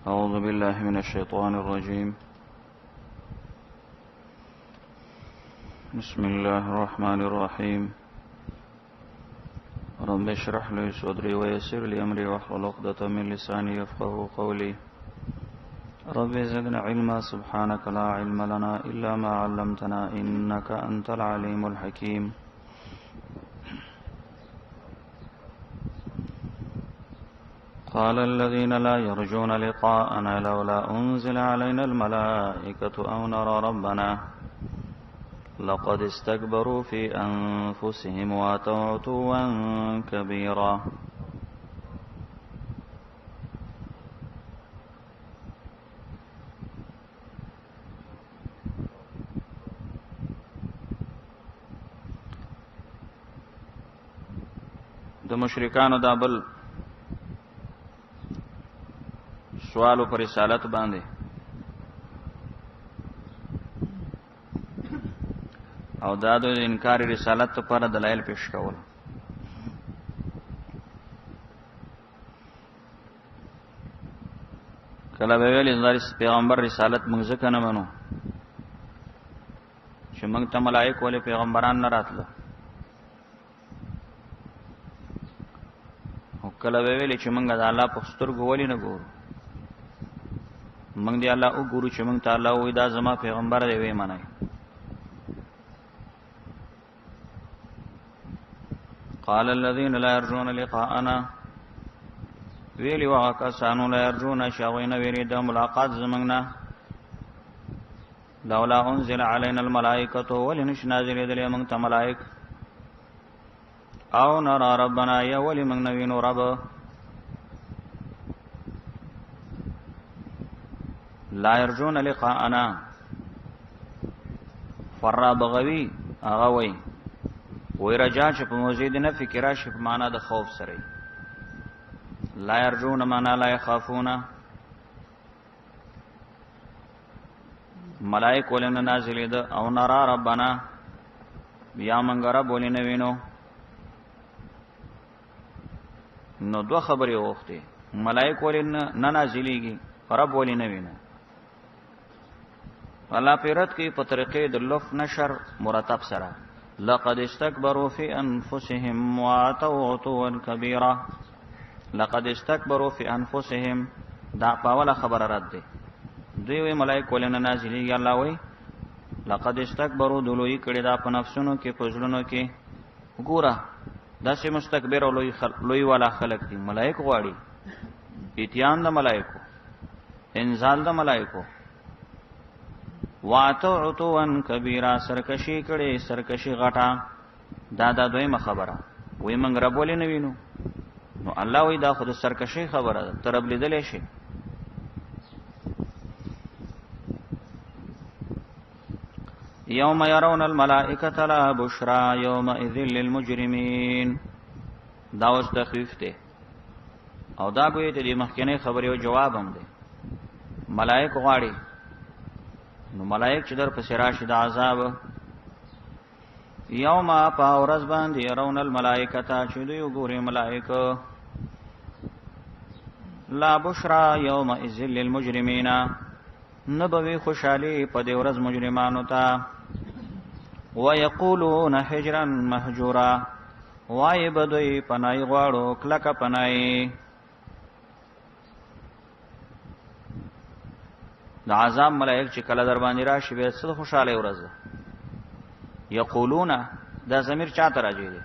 أعوذ بالله من الشيطان الرجيم. بسم الله الرحمن الرحيم. رب اشرح لي صدري ويسر لي أمري واحلل عقدة من لساني يفقهوا قولي. رب زدنا علما سبحانك لا علم لنا إلا ما علمتنا إنك أنت العليم الحكيم. قال الذين لا يرجون لقاءنا لولا أنزل علينا الملائكة أو نرى ربنا لقد استكبروا في أنفسهم وأتوا عتوا كبيرا. د مشرکانو دا بل سوالو پر رسالت باندې او دا د انکار رسالت لپاره دلایل پیش کول. کله به ویل د پیغمبر رسالت موږ ځکه نه منو چې موږ ته ملائکه ولې پیغمبران نه راتله، او کله به ویل چې موږ د الله په سترګو ولې نه ګورو، موږ دی الله وګورو چې موږ ته الله وې دا زما پیغمبر دی وې منای. قال الذين لا يرجون لقاءنا ویلی وکاسانو لا يرجون شاوین ویری د ملاقات زمنګنا لولا انزل علينا الملائکه ولنش نازل دل موږ ته ملائک او نرى ربنا یا ولی موږ نوینو رب. لا يرجون لقاءنا فر بغوی اغوی وی رجا چې په موزید نه فکر راشي په معنا د خوف سره. لا يرجون معنا لا يخافون. ملائک ولن نازلې ده او نرى ربنا یا موږ رب ولې نه وینو. نو دوه خبرې وخته ملائک ولې نه نازلېږي رب ولې نه وینو. الله پیرت کی په طریقې د لف نشر مرتب سره لقد استكبروا في انفسهم واتوا عتوا كبيرا. لقد استكبروا في انفسهم دا پاوله خبر رد دي دوی وی ملائکه ولنه نازلېږي. الله وی لقد استكبروا دلوی کړي دا په نفسونو کې پزړونو کې. ګوره داسې مستكبر او لوی والا خلق دي. ملائکه غواړي اتیان د ملائکه انزال د ملائکه واتو عتوان کبیرا سرکشی کړي سرکشی غټه. دا دویمه خبره وی موږ رب ولې نه وینو. نو الله وی دا خود سرکشی خبره ده ترب لیدلې شي. یوم يرون الملائکه لا بشرا یومئذ للمجرمین. دا اوس تخفیف ده او دا کوی ته د مخکنی خبرې او جواب هم ده. ملائکه غواړي نو ملائک چې در پسې راشي د عذاب. یوم پا ورځ باندې يرون الملائکه چې دوی وګوري ملائکه لا بشرا یومئذ للمجرمین. نبوي خوشالي په دې ورځ مجرمانو ته. ويقولون حجرا مهجورا وای بدوی پنای غواړو کلک پنای. د عذاب ملائک چې کله در باندې راشي به څه خوشاله ورځ. یقولون دا ضمیر چاته راځي دی.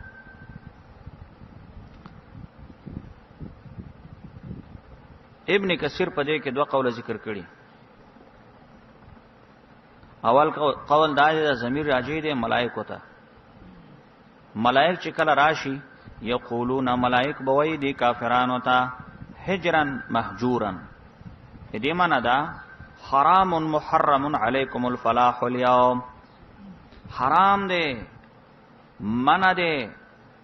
ابن کثیر په دې کې دوه قول ذکر کړي. اول قول دا دی د ضمیر راځي دی ملائکو ته. ملائک چې کله راشي یقولون ملائک بوي دي کافرانو ته حجرا مهجورا. دې معنا دا حرام محرم علیکم الفلاح اليوم. حرام دے منع دے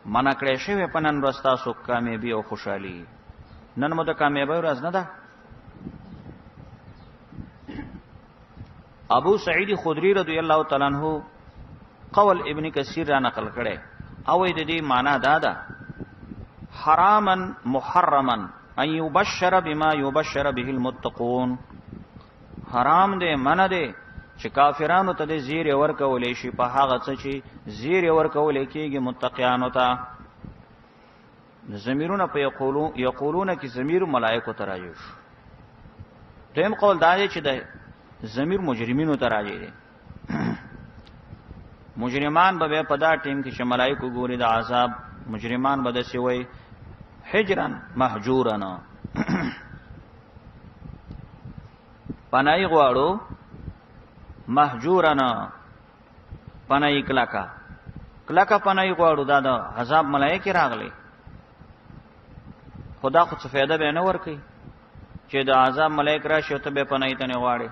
منع کړی شوی په نن ورځ تاسو کامیابی او خوشحالي. نن مو د کامیابی ورځ نه ده. ابو سعید خدری رضی الله تعالی عنہ قول ابن کثیر را نقل کړي او د دې معنا دا ده حراما محرما ان یبشر بما یبشر به المتقون حرام دې منع دې چې کافرانو ته دې زیر ورکولې شي په هغه څه چې زیر ورکولې کېږي متقیانو ته. ضمیرونه په یقولون کې ضمیر ملائکه ته راځي. دیم قول دا دی چې د ضمیر مجرمینو ته راځي دي. مجرمان به په دا ټیم کې چې ملائکه ګوري د عذاب مجرمان به د سوي حجرن محجورن پنای غواړو محجورن پنای کلاکا پنای غواړو دا د عذاب ملائکه راغلي. خدا خو څه فائدہ به نه ورکي چې د عذاب ملائک راشي ته به پنای ته نه غواړي.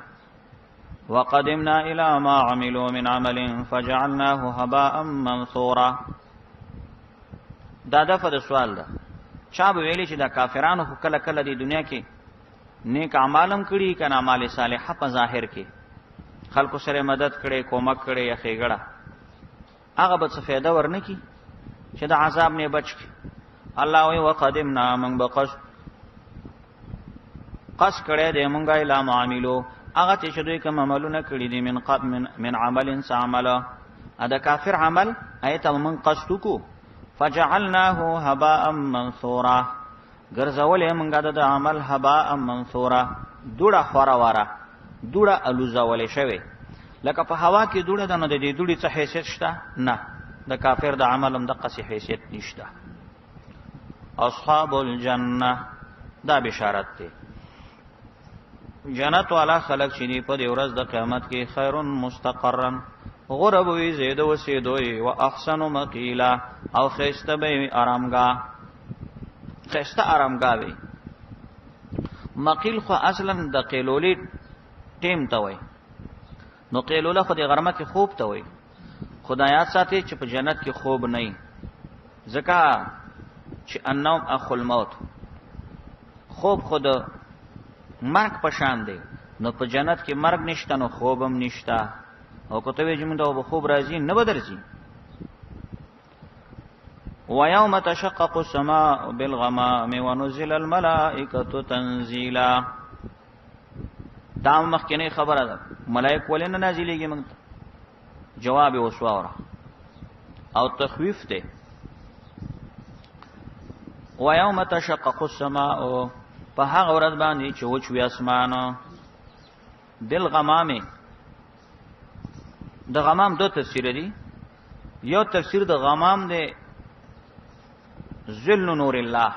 وقدمنا الى ما عملوا من عمل فجعلناه هباء منثورا. دا دغه د سوال ده چا به ویلي چې دا کافرانو کله کله د دنیا کې نیک اعمالم کړي کنه اعمال صالحه په ظاهر کې خلکو سره مدد کړي کومک کړي یا خېګړه هغه به څه فائدہ ورنکي چې د عذاب نه بچ کی. الله وی وقدمنا من بقص کړه دې مونږه اله معاملو هغه چې دوی کوم عملونه کړی دي من عمل سعمل ادا کافر عمل ایت من قصدکو فجعلناه هباء منثورا ګرځولې مونږه د عمل هباء منثورا دوړه خورا واره دوړه الوزولې شوی لکه په هوا کې دوړه د نه د دوړي څه حیثیت شته نه د کافر د عمل هم د قصې حیثیت نشته. اصحاب الجنه دا بشارت ده جنت والا خلق چې دی په دې ورځ د قیامت کې خیر مستقرا غرب وی زید وسیدوی و احسن مقیلا او خسته به آرامگاه خسته آرامگاه وی. مقیل خو اصلا د قیلولی ټیم ته وای نو قیلوله خو د غرمه کې خوب ته وای. خدایات ساتي چې په جنت کې خوب نه ځکه چې النوم اخو الموت خوب خود مرګ پشان دی نو په جنت کې مرګ نشته نو خوب هم نشته او کته وی جمع دا خوب راځي نه بدرځي. ويوم تشقق السماء بالغمام ونزل الملائكه تنزيلا. دا مخکنه خبره ده ملائک ولنه نازلېږي موږ جواب وسواره او تخویف ده. ويوم تشقق السماء په هغه ورځ باندې چې وچوي اسمان بالغمام. د غمام دو تفسیر دي. یو تفسیر د غمام دی ذل نور الله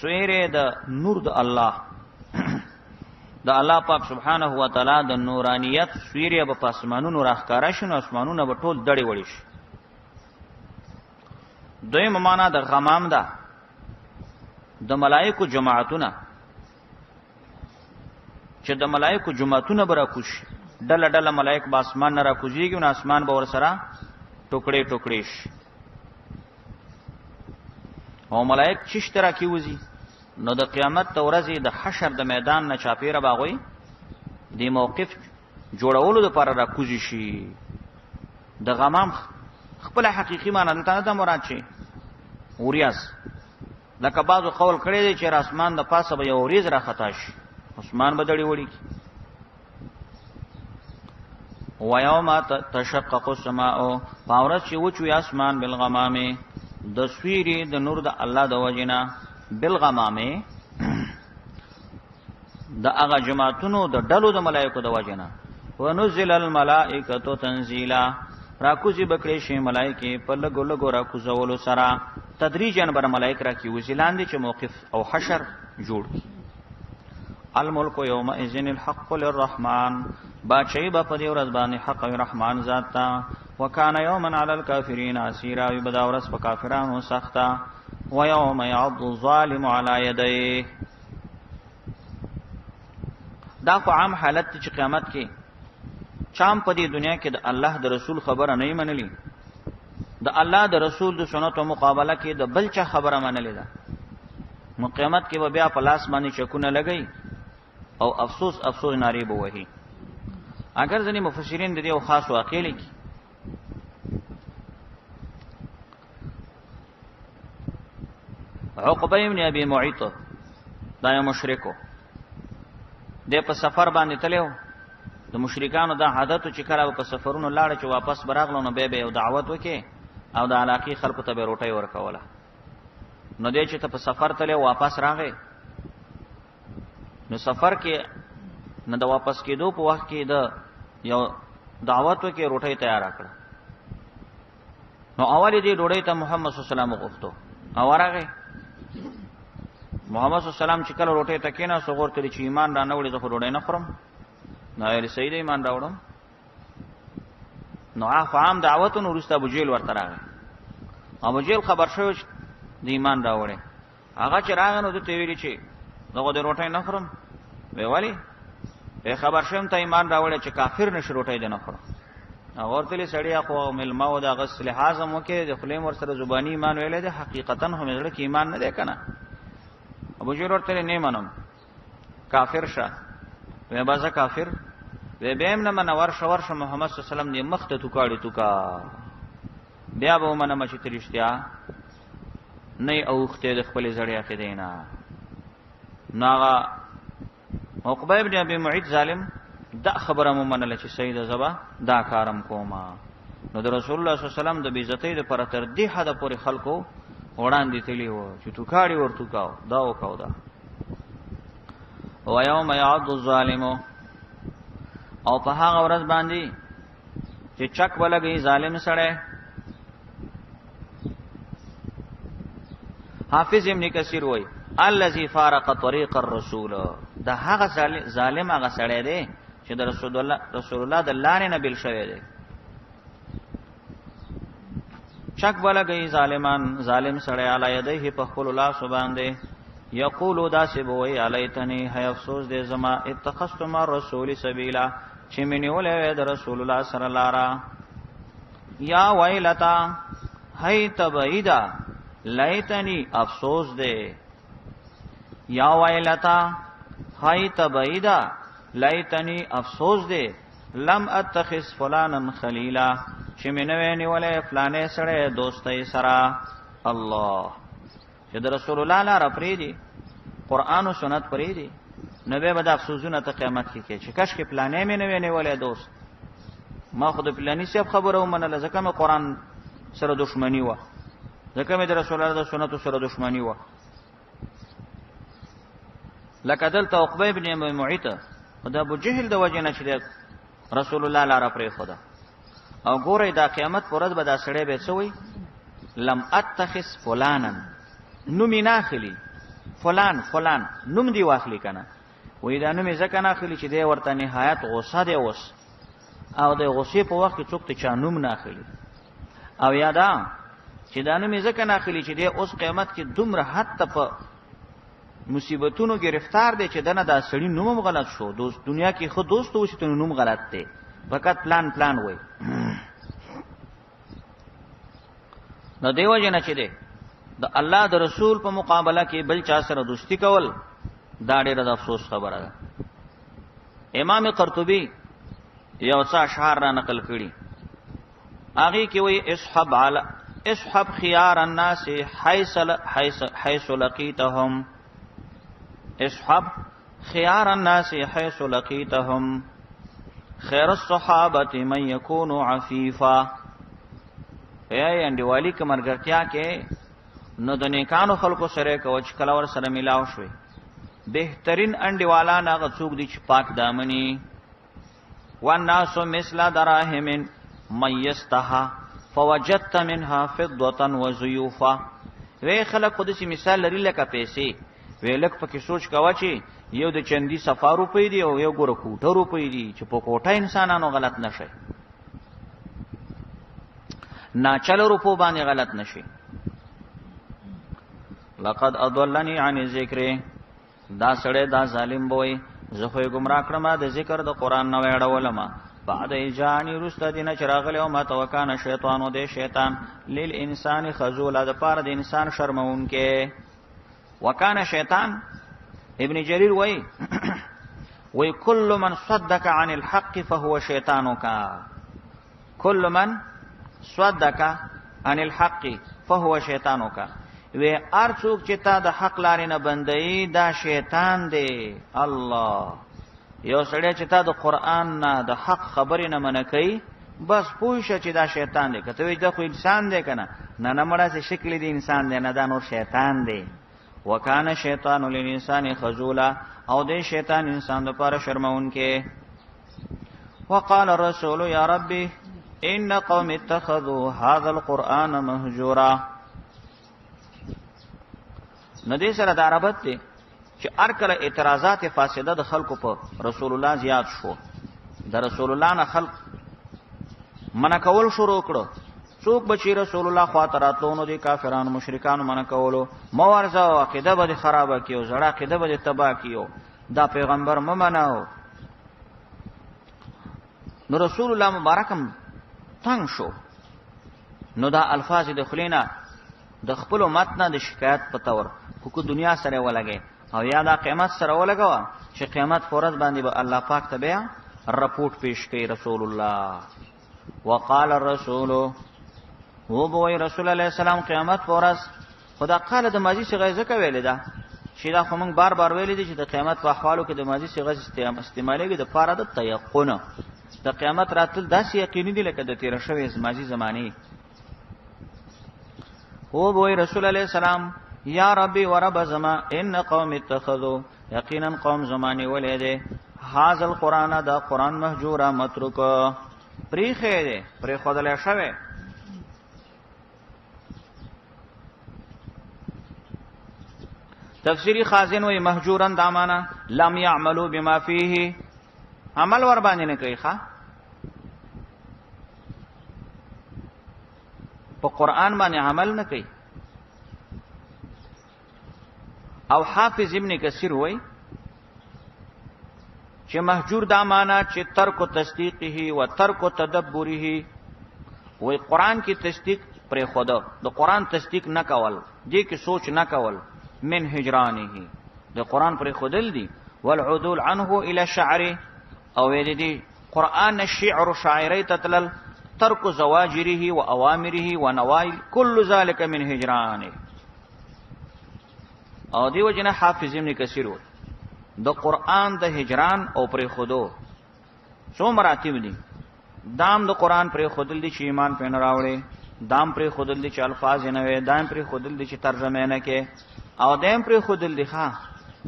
سویره د نور د الله د الله پاک سبحانه و تعالی د نورانیت سویره په پاسمانونو راخکارا شنو اسمانونه به ټول دړي وړي شي. دویم معنا د غمام ده د ملائکو جماعتونه چې د ملائکو جماعتونه برا کوش ډله ډله ملائک با اسمان نه را کوزيږي او اسمان به ور سره ټوکړي ټوکړي شي او ملائک چش طرح کی وزي. نو د قیامت ورځې د حشر د میدان نه چاپیره باغوي د موقف جوړولو لپاره را کوزي شي. د غمام خپل حقيقي معنی ته نه مراد شي اوریاس لکه بعضو قول کړی دی چې اسمان د پاسه به یو ریز را خطا شي اسمان بدړي وړي. ويوم تشقق السماء فاورت چې وچوي اسمان بالغمام د سویری د نور د الله د وجنا بالغمام د هغه جماعتونو د ډلو د ملائکو د وجنا. ونزل الملائکه تنزیلا راکوزی بکړي شي ملائکه په لګو لګو راکوزولو سره تدریجن بر ملائک را کی وزلاندې چې موقف او حشر جوړ. الملک یوم اذن الحق للرحمن باچې با په دې ورځ باندې حق او رحمان ذات تا. وکانه یوما علی الکافرین اسیرا وبدا ورځ په کافرانو سخته. ويوم يعض الظالم على يديه دا خو عام حالت چې قیامت کې چام په دې دنیا کې د الله د رسول خبره نه منلي د الله د رسول د سنتو مقابله کې د بل چا خبره منلې ده. نو قیامت کې به بیا په لاس باندې چکونه لګي او افسوس افسوس ناری به وਹੀ. اگر ځنی مفسرین د دې او خاص واقع لیکي عقبه ابن ابي معيط دا یو مشرکو د په سفر باندې تلو د مشرکانو دا عادت چې کله په سفرونو لاړ چې واپس براغلو نو به یو دعوت وکي او د علاقې خلکو ته به روټي ورکوله نو دې چې ته په سفر تلو واپس راغې نو سفر کې نه د واپس کېدو په وخت کې د یو دعوت وکي روټي تیار کړه نو اول دې ډوډۍ ته محمد صلی الله علیه وسلم غوښتو او راغې محمد صلی الله علیه وسلم چې کله روټي ته کېنا سوغور تل چې ایمان را نه وړي زه ډوډۍ نه خورم نو یې سید ایمان راوړم نو عام دعوتونو ورسته ابو جهل ورته راغی ابو جهل خبر شو د ایمان راوړي هغه چې راغی نو ته ویلی چې دغه د روټۍ نه خورم وی ولی به خبر شوم ته ایمان راوړي چې کافر نشه روټۍ نه خورم هغه ورته سړی خو ملما او د غسل حازم وکي د خلیم ور سره زبانی ایمان ویلې ده حقیقتا هم زړه کې ایمان نه ده کنه ابو جهل ورته نه منم کافر شه وی بازه کافر وی بهم نه منور شور شه محمد صلی الله علیه وسلم دې مخ ته توکاړي توکا بیا به منه مچ ترشتیا نه اوخته د خپل زړیا کې دینا ناغه عقبه ابن ابي معيط ظالم دا خبره مو منله چې سید زبا دا کارم کوما نو د رسول الله صلی الله علیه وسلم د بیزتی د پر تر دې حد پورې خلکو وړاندې تلی وو چې توکاړي ورته کاو دا وکاو دا و یوم یعض الظالم او په هغه ورځ باندې چې چک ولګي ظالم سره حافظ ابن کثیر وای الذي فارق طريق الرسول دا هغه ظالم هغه سره دی چې د رسول الله د لارې نه بل شوی دی چک ولګي ظالم سره علی یده په خپل الله سبحانه یقول دا سی بوئی علیتنی ہے افسوس دے زما اتخذت مع الرسول سبیلا چې منیولې د رسول الله صلی الله علیه یا ویلتا هی تبعیدا لیتنی افسوس دے یا ویلتا هی تبعیدا لیتنی افسوس دے لم اتخذ فلانا خلیلا چې منوې نیولې فلانه سره دوستۍ سره الله چې د رسول الله لاره پرې دي قران او سنت پرې دي نبی به د افسوسونه ته قیامت کې چې کاش کې پلانې مې نه ویني ولې دوست ما خود پلانې سیب خبره ومنله ځکه مې قران سره دښمنی و ځکه مې د رسول الله د سنت سره دښمنی و لکه دلته عقبه ابن ابي معيط خدا ابو جهل د وجنه چې رسول الله لاره پرې خدا او ګوره د قیامت پرد به دا سړی به څوي لم اتخذ فلانا نومی ناخلی فلان نوم دی واخلی کنه وې دا نوم ځکه ناخلی چې دی ورته نهایت غصه دی اوس او د غصې په وخت کې څوک ته چا نوم ناخلی او یادا چې دا نوم ځکه ناخلی چې دی اوس قیامت کې دومره حتی په مصیبتونو گرفتار دی چې دنه دا سړی نوم غلط شو دوست دنیا کې خو دوست و چې نوم غلط دی فقط پلان وای نو دیو جن چې دی د الله د رسول په مقابله کې بل چا سره دوستی کول دا ډېر د افسوس خبره ده امام قرطبي یو څه اشعار را نقل کړي هغه کې وایي اصحب خيار الناس حيث لقيتهم اصحب خيار الناس حيث لقيتهم خير الصحابه من يكون عفيفا اے انډیوالی کمرګرتیا کې نو د نیکانو خلکو سره کوچ کلا ور سره ملاو شوي بهترین انډیوالا نه څوک دي چې پاک دامنی والناس مثل دراهم ميستها فوجدت منها فضه وزيوفا وی خلک خودسي مثال لري لکه پیسې ویلک پکې سوچ کوا چې یو د چندي صفا روپۍ دی او یو ګور کوټه روپۍ دی چې په کوټه انسانانو غلط نشي ناچل روپو باندې غلط نشي لقد اضلني عن الذکر دا سړی دا ظالم بوي زه خو گمراه کړم د ذکر د قران نه وړولم بعد ایجانی رست دینه چراغله او ما توکان شیطان او د شیطان لیل انسان خذول د پاره د انسان شرمون کې وکانه شیطان ابن جریر وای کل من صدق عن الحق فهو شیطانک کل من صدق عن الحق فهو شیطانک وی ارڅوک چې تا د حق لارې نه بندي دا شیطان دی. الله یو سړی چې تا د قران نه د حق خبرې نه منکې بس پوښه چې دا شیطان دی. کته وی دا خو انسان دی کنه، نه مړه سي شکل دی انسان دی، نه دا نور شیطان دی. وکانه شیطان للانسان خذولا، او دې شیطان انسان د پاره شرمون کې. وقال الرسول يا ربي ان قوم اتخذوا هذا القرآن مهجورا. ندی سره د عربت دی چې ارکل اعتراضات فاسده د خلکو په رسول الله زیات شو. د رسول الله نه خلق منع کول شروع کړو. څوک بچی رسول الله خواته راتلونو دي کافرانو مشرکانو منع کولو، مورزه او عقیده به خرابه کیو، زړه عقیده به تباہ کیو، دا پیغمبر ممناو. نو رسول الله مبارکم تنگ شو. نو دا الفاظ د خلینا د خپل متن د شکایت په تور کو دنیا سره ولګي او یا دا قیامت سره ولګوا چې قیامت فورز باندې به الله پاک ته بیا رپورټ پیش کوي رسول الله. وقال الرسول هو بوي رسول الله سلام قیامت فورز خدا قال د ماضی څخه ځکه ویل دا چې دا خو موږ بار بار ویل دي چې د قیامت په احوالو کې د ماضی څخه استعمالېږي د پاره د تيقن د قیامت راتل داسې یقیني دي لکه د تیر شوی ماضی زمانی. هو بوي رسول الله سلام یا ربي ورب زما ان قوم اتخذوا یقینا قوم زمانی ولیده هاذ القرآن دا قرآن مهجورا متروک پریخه ده پری خودل شوه. تفسیری خازن وی مهجورا دا معنا لم يعملوا بما فيه، عمل ور باندې نه کوي ښا په قرآن باندې عمل نه کوي. او حافظ ابن کثیر وای چې مهجور دا معنا چې ترک تصدیقه و ترک تدبره، وای قرآن کی تصدیق پر خدا د قرآن تصدیق نه کول دي کې سوچ نه کول، من هجرانه د قرآن پر خودل دي، والعدول عنه الى شعر او دې قرآن الشعر شاعری تتلل، ترک زواجره و اوامره و نواهی كل ذلك من هجرانه. او دیو جنا حافظ ابن کثیر د قرآن د هجران او پر خودو څو مراتب دي. دام د قرآن پر خودل دي چې ایمان په نه راوړي، دام پر خودل دي چې الفاظ نه وي، دام پر خودل دي چې ترجمه نه کې، او دیم پر خودل دي ښا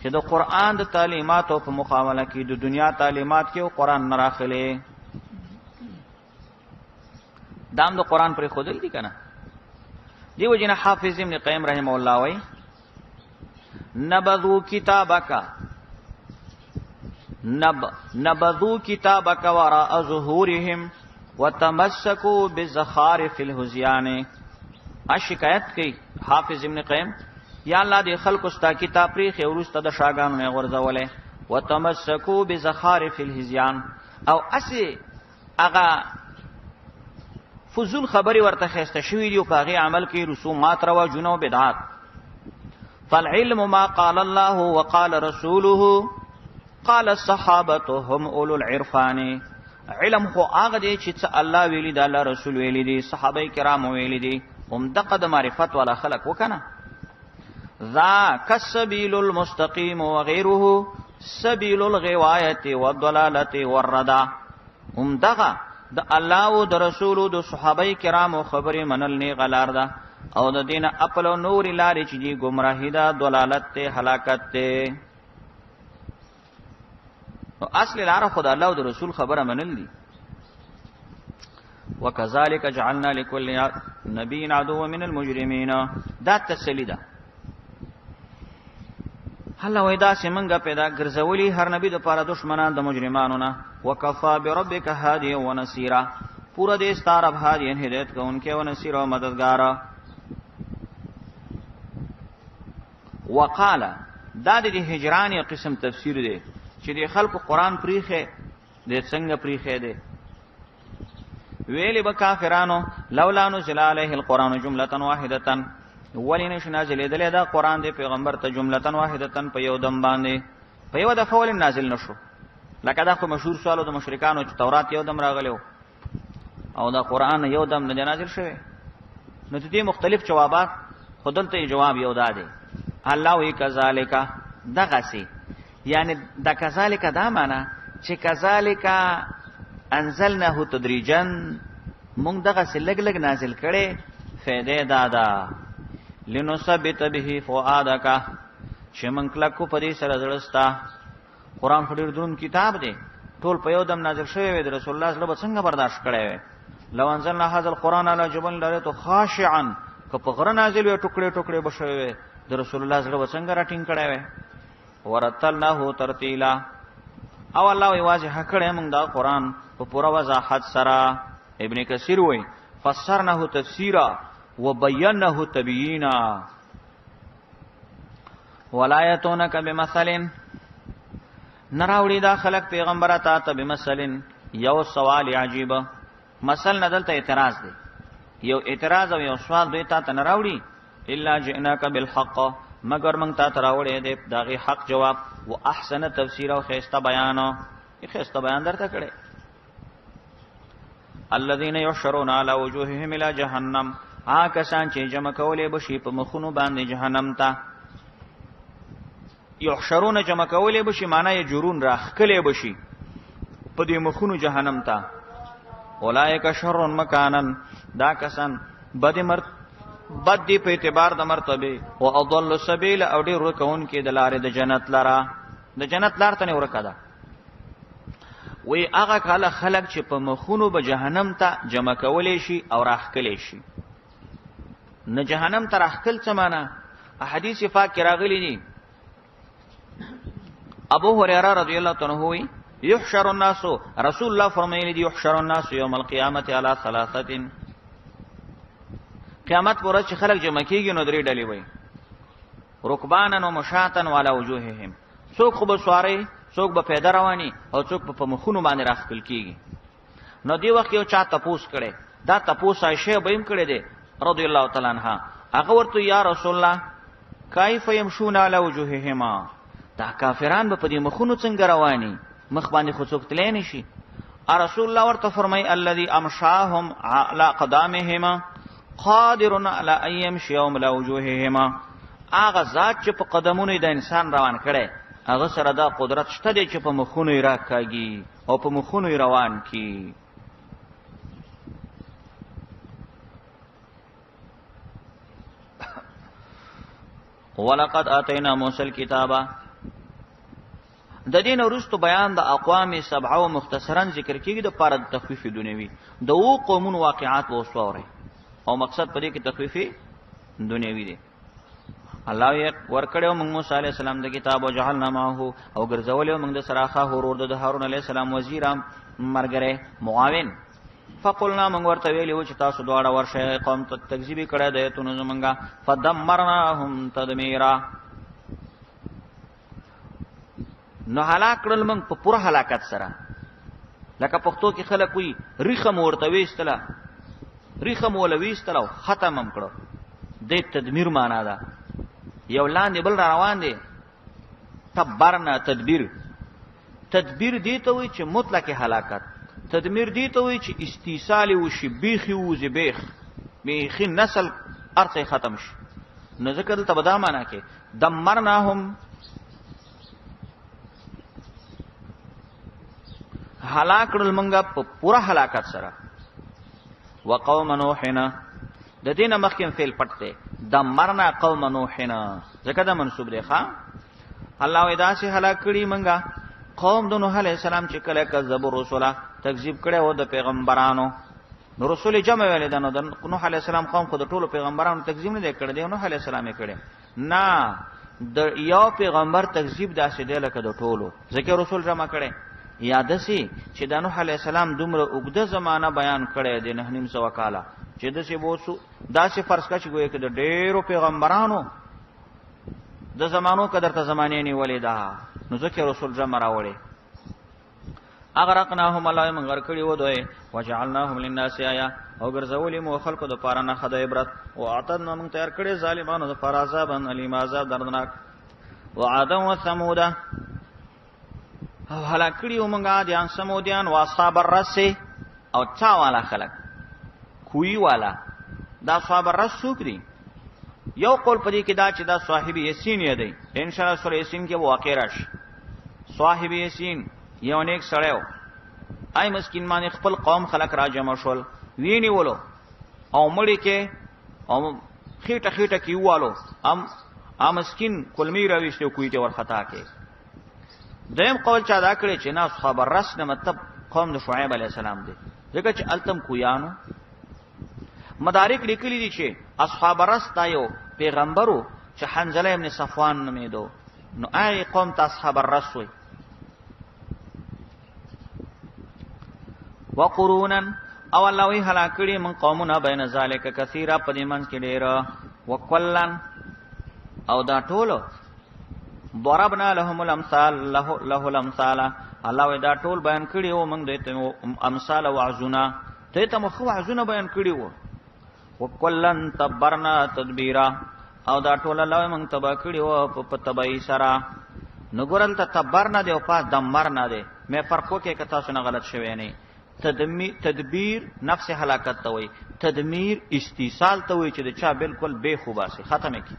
چې د قرآن د تعلیمات او په مقابله کې د دنیا تعلیمات کې او قرآن نه راخلي. دام د قرآن پر خودل دي کنه. دیو جنا حافظ ابن قیم رحم الله وای نبذو کتابک وراء ظهورهم وتمسكوا بزخارف الهزيان. شکایت کوي حافظ ابن قیم یا الله دې خلق استا کتاب پری خورسته د شاګانو نه غرزولې، وتمسكوا بزخارف الهزيان او اسی اغا فضول خبري ورته خسته شوی دی په هغه عمل کې رسومات روا جنو بدعات. فالعلم ما قال الله وقال رسوله قال الصحابه هم اولو العرفان. علم خو هغه دی چې الله ویلی دا الله رسول ویلی دي صحابه کرام ویلی دي، هم دغه د معرفت والا خلق وکنه. ذا كالسبيل المستقيم وغيره سبيل الغوايه والضلاله والردى. هم دغه د الله او د رسول او د صحابه کرامو خبرې منل نه غلار ده، او د دین خپل نور لارې چې دی گمراهی ده، ضلالت ته، هلاکت ته. او اصل لار خدای الله او د رسول خبره منل دي. وکذالک جعلنا لكل نبي عدوا من المجرمين. دا تسلی ده. الله وېدا سیمنګه پیدا ګرځولي هر نبی د پاره دشمنان د مجرمانو نه. وکفا بربک هادی و نصيرا. پورا دې ستاره هادی هدایت کوونکې او نصير او مددگار. وقال دا د هجران یو قسم تفسیر دی چې د خلق قرآن پریخه د څنګه پریخه دی. ویلی به کافرانو لولا نزل علیه القرآن جملة واحدة، ولی نش نازل دی دا قرآن دی پیغمبر ته جملة واحدة په یو دم باندې، په یو دفعه ول نازل نشو. لکه دا خو مشهور سوالو د مشرکانو چې تورات یو دم راغلو او دا قرآن یو دم نه نازل شوی. نو دې مختلف جوابات خودلته جواب یو داده الله وی کذالک دغسی، یعنی د کذالک دا معنا چې کذالک انزلناه تدریجا، مونږ دغه لګ لګ نازل کړي فائدې دادا لنثبت به فؤادک، چې مونږ کلکو په دې سره زړستا. قران خډیر درون کتاب دی، ټول په یو دم نازل شوی وي، د رسول الله صلی الله علیه وسلم څنګه برداشت کړی وي. لو انزلنا هذا القران على جبل لريته خاشعا، که په غره نازل وي ټوکړي ټوکړي بشوي وي، د رسول الله صلی الله علیه وسلم څنګه راټینګ کړی وي. ورتلناه ترتیلا، او الله وی واضح کړی موږ دا قران په پوره وضاحت سره. ابن کثیر وی فسرناه تفسیرا وبینناه تبیینا ولا یتونک بمثل، نراوړي دا خلق پیغمبر ته بمثل یو سوال عجیب. مثل ندلته اعتراض دی، یو اعتراض او یو سوال دوی ته نراوړي الا جئناک بالحق، مگر موږ ته راوړې دی دغه حق جواب او احسن تفسیر او خیسته بیان، خیسته بیان درته کړي. الذين يحشرون على وجوههم الى جهنم، کسان چې جمع کولې بشي په مخونو باندې جهنم ته. یحشرون جمع کولې بشي معنی یجرون راخکلې بشي په دې مخونو جهنم ته. اولئک شر مکانن، دا کسان بد دی په اعتبار د مرتبه، او اضل السبیل، او ډیر ورکون کې د لارې د جنت لاره، د جنت لار ته نه ورکا ده. وی هغه کله خلق چې په مخونو به جهنم ته جمع کولې شي او راخکلې شي. نه جهنم ته راخکل څه معنا؟ احادیث پاک کې راغلي دي. ابو هريره رضی الله عنه وی یحشر الناس، رسول الله فرمایلی دی یحشر الناس یوم القیامت علی ثلاثه، قیامت پر چې خلق جمع کیږي نو درې ډلې وي، رکبانا و مشاتن وعلى وجوههم، څوک خو به سواری، څوک به پیاده رواني، او څوک په مخونو باندې راخکل کیږي. نو دی وخت یو چا تپوس کړي، دا تپوس عائشه بهم کړي دي رضی الله تعالی عنها. هغه ورته یا رسول الله کیف یمشون علی وجوههما، دا کافران به په دې مخونو څنګه رواني، مخ باندې خو څوک تللی نشي. رسول الله ورته فرمای الذي امشاهم على قدامهما قادر على ان يمشي على وجوههما، هغه ذات چې په قدمونو د انسان روان کړي هغه سره دا قدرت شته دی چې په مخونو یې راکاږي او په مخونو یې روان کی. ولقد اتینا موسی الكتاب، د دین ورستو بیان د اقوام سبعه او مختصرا ذکر کیږي د پاره د تخفیف دنیوي، د او قومون واقعات وسوره، او مقصد پدې کې تخفیف دنیوي دی. الله یې ورکړو موږ موسی علی السلام د کتاب او جعلنا معه، او ګرځولو موږ د سراخه ورور د هارون علی السلام وزیرام مرګره معاون. فقلنا موږ ورته ویلو چې تاسو دواړه ورشه قوم ته تکذیب کړه د ایتونو زمونږه، فدمرناهم تدمیرا، نو هلاک کړل موږ په پوره هلاکت سره. لکه پښتو کې خلک وي ریخه ورته وېستله، ریخه مولويستله ختم هم کړو، د تدمیر معنا ده یو لاندې بل روان دي. تبرنا تدبیر، تدبیر دی ته وي چې مطلق هلاکت، تدمیر دی ته وي چې استیصال وشي، بیخي وزي بیخي نسل ارته ختم شي. نو ذکر ته بدا معنا کې دمرناهم، هلاک کړل منګه په پوره هلاکت سره. وقوم نوحنا، د دینه مخکې فعل پټ دی، دمرنا قوم نوحنا ځکه دا منسوب دی. ښا الله ودا سي هلاک کړي منګه قوم د نوح علی السلام چې کله کذب رسوله تکذیب کړي و د پیغمبرانو. نو رسول جمع ویل دا نو د نوح علی السلام قوم خو د ټولو پیغمبرانو تکذیب نه کړي دی، نوح علی السلام یې کړي نه، د یو پیغمبر تکذیب داسې دی لکه د ټولو، ځکه رسول جمع کړي. یاد سي چې د نوح علی السلام دومره اوږده زمانہ بیان کړي دی، 9.5 کاله، چې د څه بوسو داسې فرض کا چې ګویا کې د ډېرو پیغمبرانو د زمانو قدر ته زمانه نیولې ده، نو ځکه رسول جمع راوړي. اغرقناهم، الله من غر کړي و دوی، وجعلناهم للناس آیا، او ګرځولې مو خلقو د پاره نه خدای عبرت، او اعتدنا من تیار کړي ظالمانو د پاره عذاب الیم، عذاب دردناک. وعاد و ثمود، او هلاک کړي موږ عادیان سمودیان، واصحاب الرس، او چا والا خلق کوی والا. دا اصحاب الرس څوک دي؟ یو قول پدې کې دا چې دا صاحب یاسین یې دی ان شاء الله سورې یاسین کې واقع راشي صاحب یاسین یو نیک سړیو آی مسکین باندې خپل قوم خلق را جمع شول ویني ولو او مړی کې او خېټه خېټه کې والو ام مسکین کلمی راويشته کوی ته ورختا کې دیم قول چا دا کړی چې نه خبر رس نه مطلب قوم د شعیب علی السلام دی ځکه چې التم کویانو مدارک لیکلي دي چې اصحاب رس تایو پیغمبرو چې حنزله ابن صفوان نومیدو نو هغه قوم ته اصحاب الرس وي وقرونا او الله وی هلاکړي من قومنا بین ذالک کثیره پدې منځ کې ډېر وکلن او دا ټولو ضربنا لهم الامثال له الامثال الله وی دا ټول بیان کړي او موږ دته امثال وعزنا ته مخ وعزنا بیان کړي وو وکلن تبرنا تدبیرا او دا ټول الله موږ تبا کړي وو په تبعی سره نګورل ته تبرنا دی او پاس دمرنا دی مې فرقو کې کتا څنګه غلط شوی نه تدبیر نفس هلاکت ته وي تدمیر استیصال ته وي چې د چا بالکل بے خوباسي ختمه کی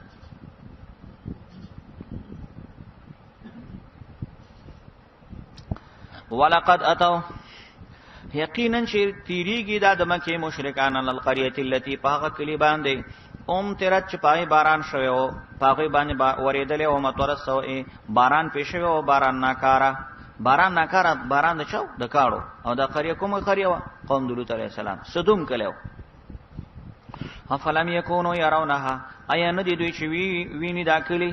ولقد اتوا یقینا چې تیریږي د مکه مشرکان القريه التي پاغه کلی باندې ترت چپای باران شوو پاغه باندې وریدل او مطر سوې باران پېښو او باران ناکارا باران د چاو د کاړو او د قريه کومه قريه قوم لوط عليه السلام صدوم کلو افلم يكونوا يرونها اي ندي دوی چې ویني داخلي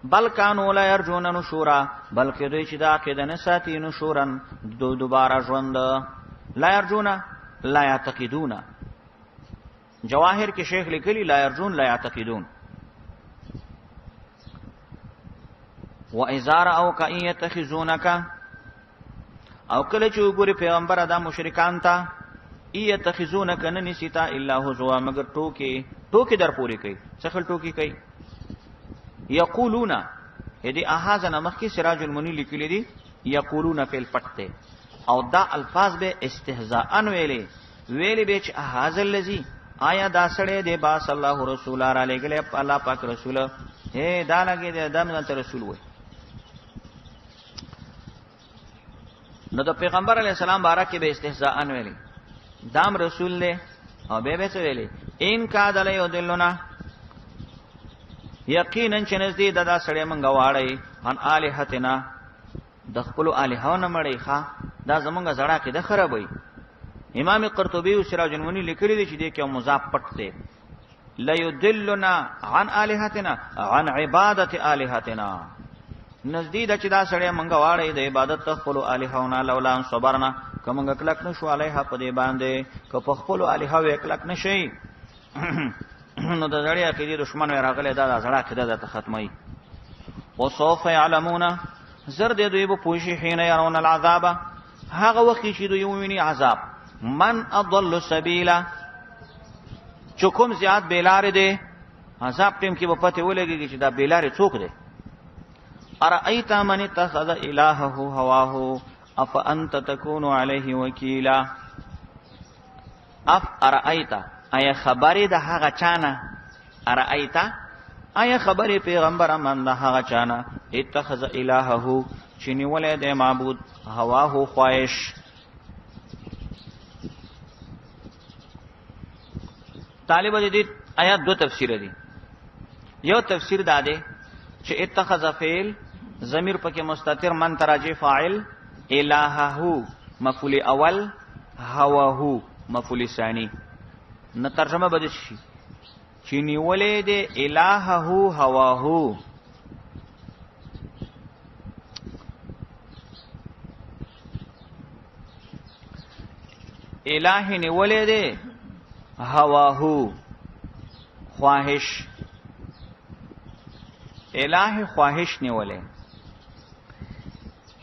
بل کانوا لا يرجون نشورا بلکې دوی چې دا عقیده نه ساتي نشورن دوباره ژوند لا يرجون لا يعتقدون جواهر کې شیخ لیکلی لا يرجون لا يعتقدون وَإِذَا رَأَوْكَ إِن يَتَّخِذُونَكَ او کله چې وګوري پیغمبر ادا مشرکان ته يَتَّخِذُونَكَ نَنِسِتَا إِلَّا هُزُوًا مگر ټوکی در پوری کوي څخل ټوکی کوي یقولون یدي احاذنا مخکی سراج المنی لیکلی دي یقولون فی الفتح او دا الفاظ به استهزاء ویلې به چې احاذ الذی آیا دا سړی دی با صلی الله رسول الله علیه الله پاک رسول اے دا لګي د ادم ته رسول وای نو د پیغمبر علی السلام بارکه به استهزاء ویلې دام رسول له او به څه ویلې ان کا دل یذلنا یقینا چې نزدې دا سړی مونږ واړی ان الہتنا د خپل الہونه مړی ښا دا زمونږ زړه کې د خرابوي امام قرطبی او سراج المنی لیکلی دي چې د کوم مضاف پټ دی لا يدلنا عن الہتنا عن عبادت الہتنا نزدې د چې دا سړی مونږ واړی د عبادت خپل الہونه لولا صبرنا کومګه کلک نشو علیها په دې باندې که په خپل الہ و کلک نشي نو د زړی عقیده دشمن راغله دا زړه عقیده د ختمي او سوف يعلمون زر دې دوی په پوښي حين يرون العذاب هغه وخت چې دوی ویني عذاب من اضل سبيلا چوکم زیات بیلار دی عذاب ټیم کې په پته ولګي چې دا بیلار څوک دی ارایت من اتخذ الهه هواه اف انت تكون عليه وكيلا اف ارایت ایا خبرې د هغه چانه ارایت ایا خبرې پیغمبر من د هغه چانه اتخذ الهه چې نیولې د معبود هواه خواهش طالب دې آیات دو تفسیر دي یو تفسیر دا دی چې اتخذ فعل ضمیر پکې مستتر من تراجی فاعل الہه مفعول اول هواه مفعول ثانی نو ترجمه بده شي چې نیولې د الہه هواه الہ نیولې د هواه خواهش الہ خواهش نیولې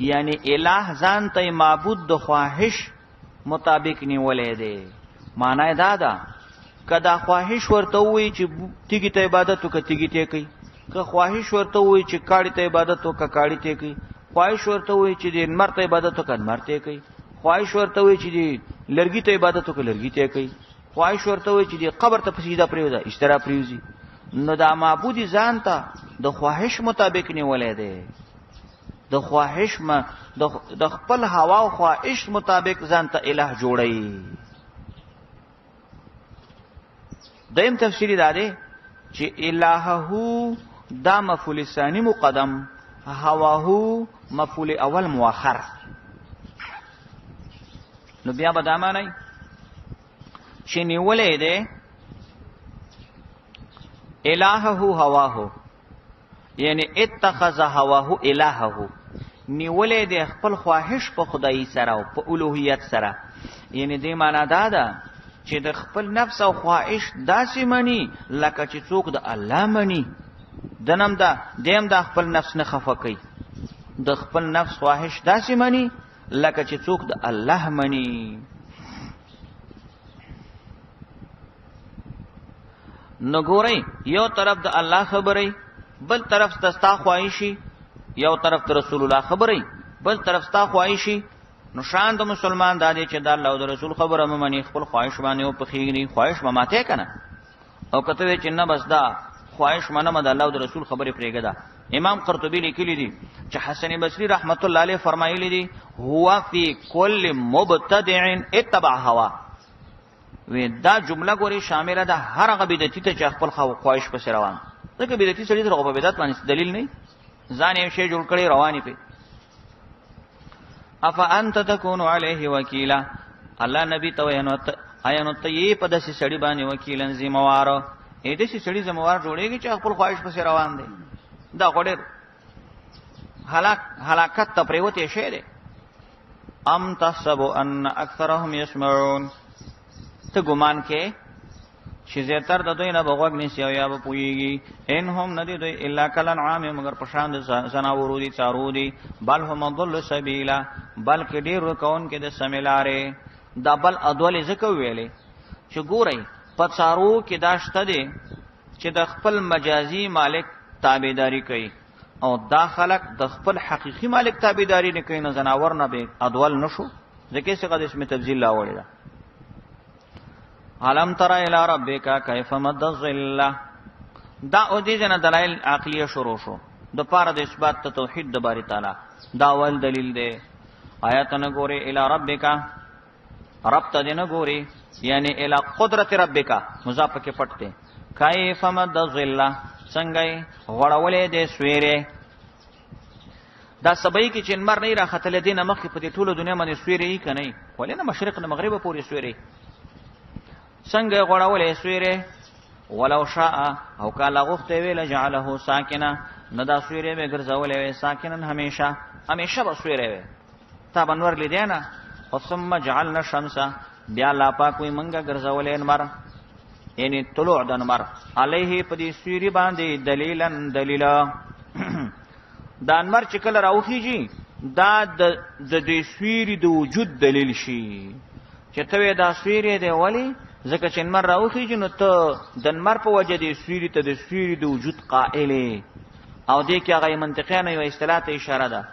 یعنی الہ ځان ته معبود د خواهش مطابق نیولې دی معنی دا ده کدا خواهش ورته وي چې تیګی ته عبادت وکړي تیګی ته کوي که خواهش ورته وي چې کاړی ته عبادت وکړي کاړی ته کوي خواهش ورته وي چې د مرته عبادت وکړي مرته کوي خواهش ورته وي چې لرګي ته عبادت وکړي لرګي ته کوي خواهش ورته وي چې دی قبر ته سجده پریوځي اشترا پریوځي نو دا معبود ځان ته د خواهش مطابق نیولې دی د خواهش د خپل هوا او خواهش مطابق ځان ته الہ جوړي. دیم تفسیری دا دی چې الہه دا مفعول ثانی مقدم هواه مفعول اول مؤخر. نو بیا به دا معنی چې نیولې ده الہه هواه یعنی اتخذ هواه الہه نیولې ده خپل خواهش په خدای سره او په الوهیت سره. یعنی دې معنا دا ده چې د خپل نفس او خواهش داسې مني لکه چې څوک د الله مني. دنم دا دیم دا خپل نفس نه خفه کوي د خپل نفس خواهش داسې مني لکه چې څوک د الله مني. نو ګورئ یو طرف د الله خبرې بل طرف ستا خواهشي یو طرف د رسول الله خبرې بل طرف ستا خواهشي. نو شان د مسلمان دا دی چې د الله او د رسول خبره ممني خپل خواهش باندې او پخېږي خواهش ماته کنه او کته چې نه بس دا خواهش منم د الله او د رسول خبره پرېګه ده. امام قرطبي لیکلی دي چې حسن بصري رحمت الله علیه فرمایلی دي هو فی کل مبتدع اتبع هوا. وی دا جمله ګوري شامله ده هر هغه بدعتي ته چې خپل خواهش په سر روان. ځکه بدعتي سړي سره په بدعت باندې دلیل نه ځان یې شی جوړ کړي رواني په. اف انت تكون عليه وکیلا الله نبی ته وینو ته یې په داسې سړي باندې وکیلن ذمہوار اې داسې سړي ذمہوار جوړيږي چې خپل خواهش په سر روان دي. دا غوډر هلاکت ته پریوته شی دی. ام تحسب ان اکثرهم يسمعون ته ګمان کې چې زیاتر د دوی نه بغوګ نسی او یا به پويږي انهم ندی دوی الا کلن عام مگر پشان د زناورو دي چارو دي بل هم ضل سبیلا بلکې ډیر کون کې د سمیلاره دا بل ادول زکه ویلې چې ګورئ په چارو کې داشته دي چې د خپل مجازي مالک تابعداري کوي او دا خلق د خپل حقيقي مالک تابعداري نه کوي نه زناور نه به ادول نشو ځکه څنګه د اسمه تفضیل لا وړي دا. علم تر الى ربک کیف مد الظل دا او دې جن دلایل عقلیه شروع شو د پاره د اثبات توحید د باری تعالی دا ول دلیل دی. آیات نه ګوري الى ربک رب ته نه ګوري یعنی الى قدرت ربک مضاف کې پټته کیف مد الظل څنګه غړولې دې سویره دا سبای کې چې انمر نه راختل دینه مخ په دې ټوله دنیا باندې سویره یې کني ولې نه مشرق نه مغرب پورې سویره څنګه غړولې سویره ولو شاء او کاله غوښته ویل جعله ساکنه نه دا سویره به ګرځولې ساکنن همیشه به سویره وي تا بنور لیدنه ثم جعلنا الشمس بیا لا پاکوي منګه ګرځولې انمر یعنی طلوع د انمر علیه په دې سویری باندې دلیلا دا انمر چې کله راوخیږي دا د دې سویری د وجود دلیل شي چې ته دا سویری دی ولی ځکه چې انمر راوخیږي نو ته د انمر په وجه دې سویری ته د سویری د وجود قائل او دې کې هغه منطقي یو اصطلاح ته اشاره ده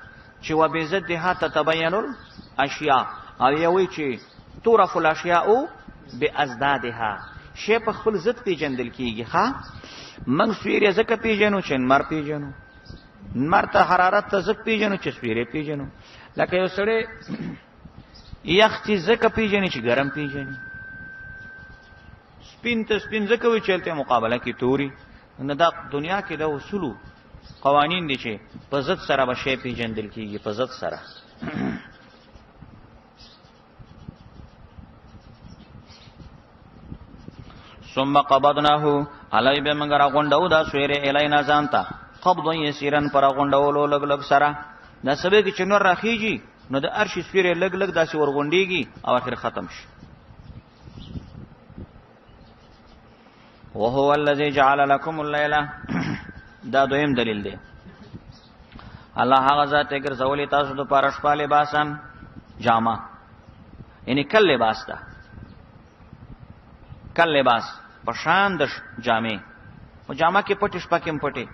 چې وبزدها تتبين الاشیاء او یوي چې تعرف الاشیاء بازدادها شی په خپل ضد پیژندل کیږي. ها موږ سویری ځکه پیژنو چې انمر پیژنو انمر ته حرارت ته ځکه پیژنو چې سویری پیژنو لکه یو سړی یخ چې ځکه پیژني چې ګرم پیژني سپین ته سپین ځکه وی چلته مقابله کې توري نه دا دنیا کې د اصول قوانین دي چې په ضد سره به شی پیژندل کیږي په ضد سره. ثم قبضناه علی بمغرا غوندو دا سویره الینا ځانتا قبض یسیرن پر غوندولو لګ لګ سره دا سبه کې چنور راخیږي نو د ارشي سویره لګ لګ داسې ورغونډيږي او اخر ختم شي. وهو الذي جعل لكم الليل دا دویم دلیل دی. الله هغه ذات یې ګرځولې تاسو د پاره شپه لباسان جامه یعنی کل لباس دا کل لباس پشان د جامې او جامه کې پټ شپه کې پټي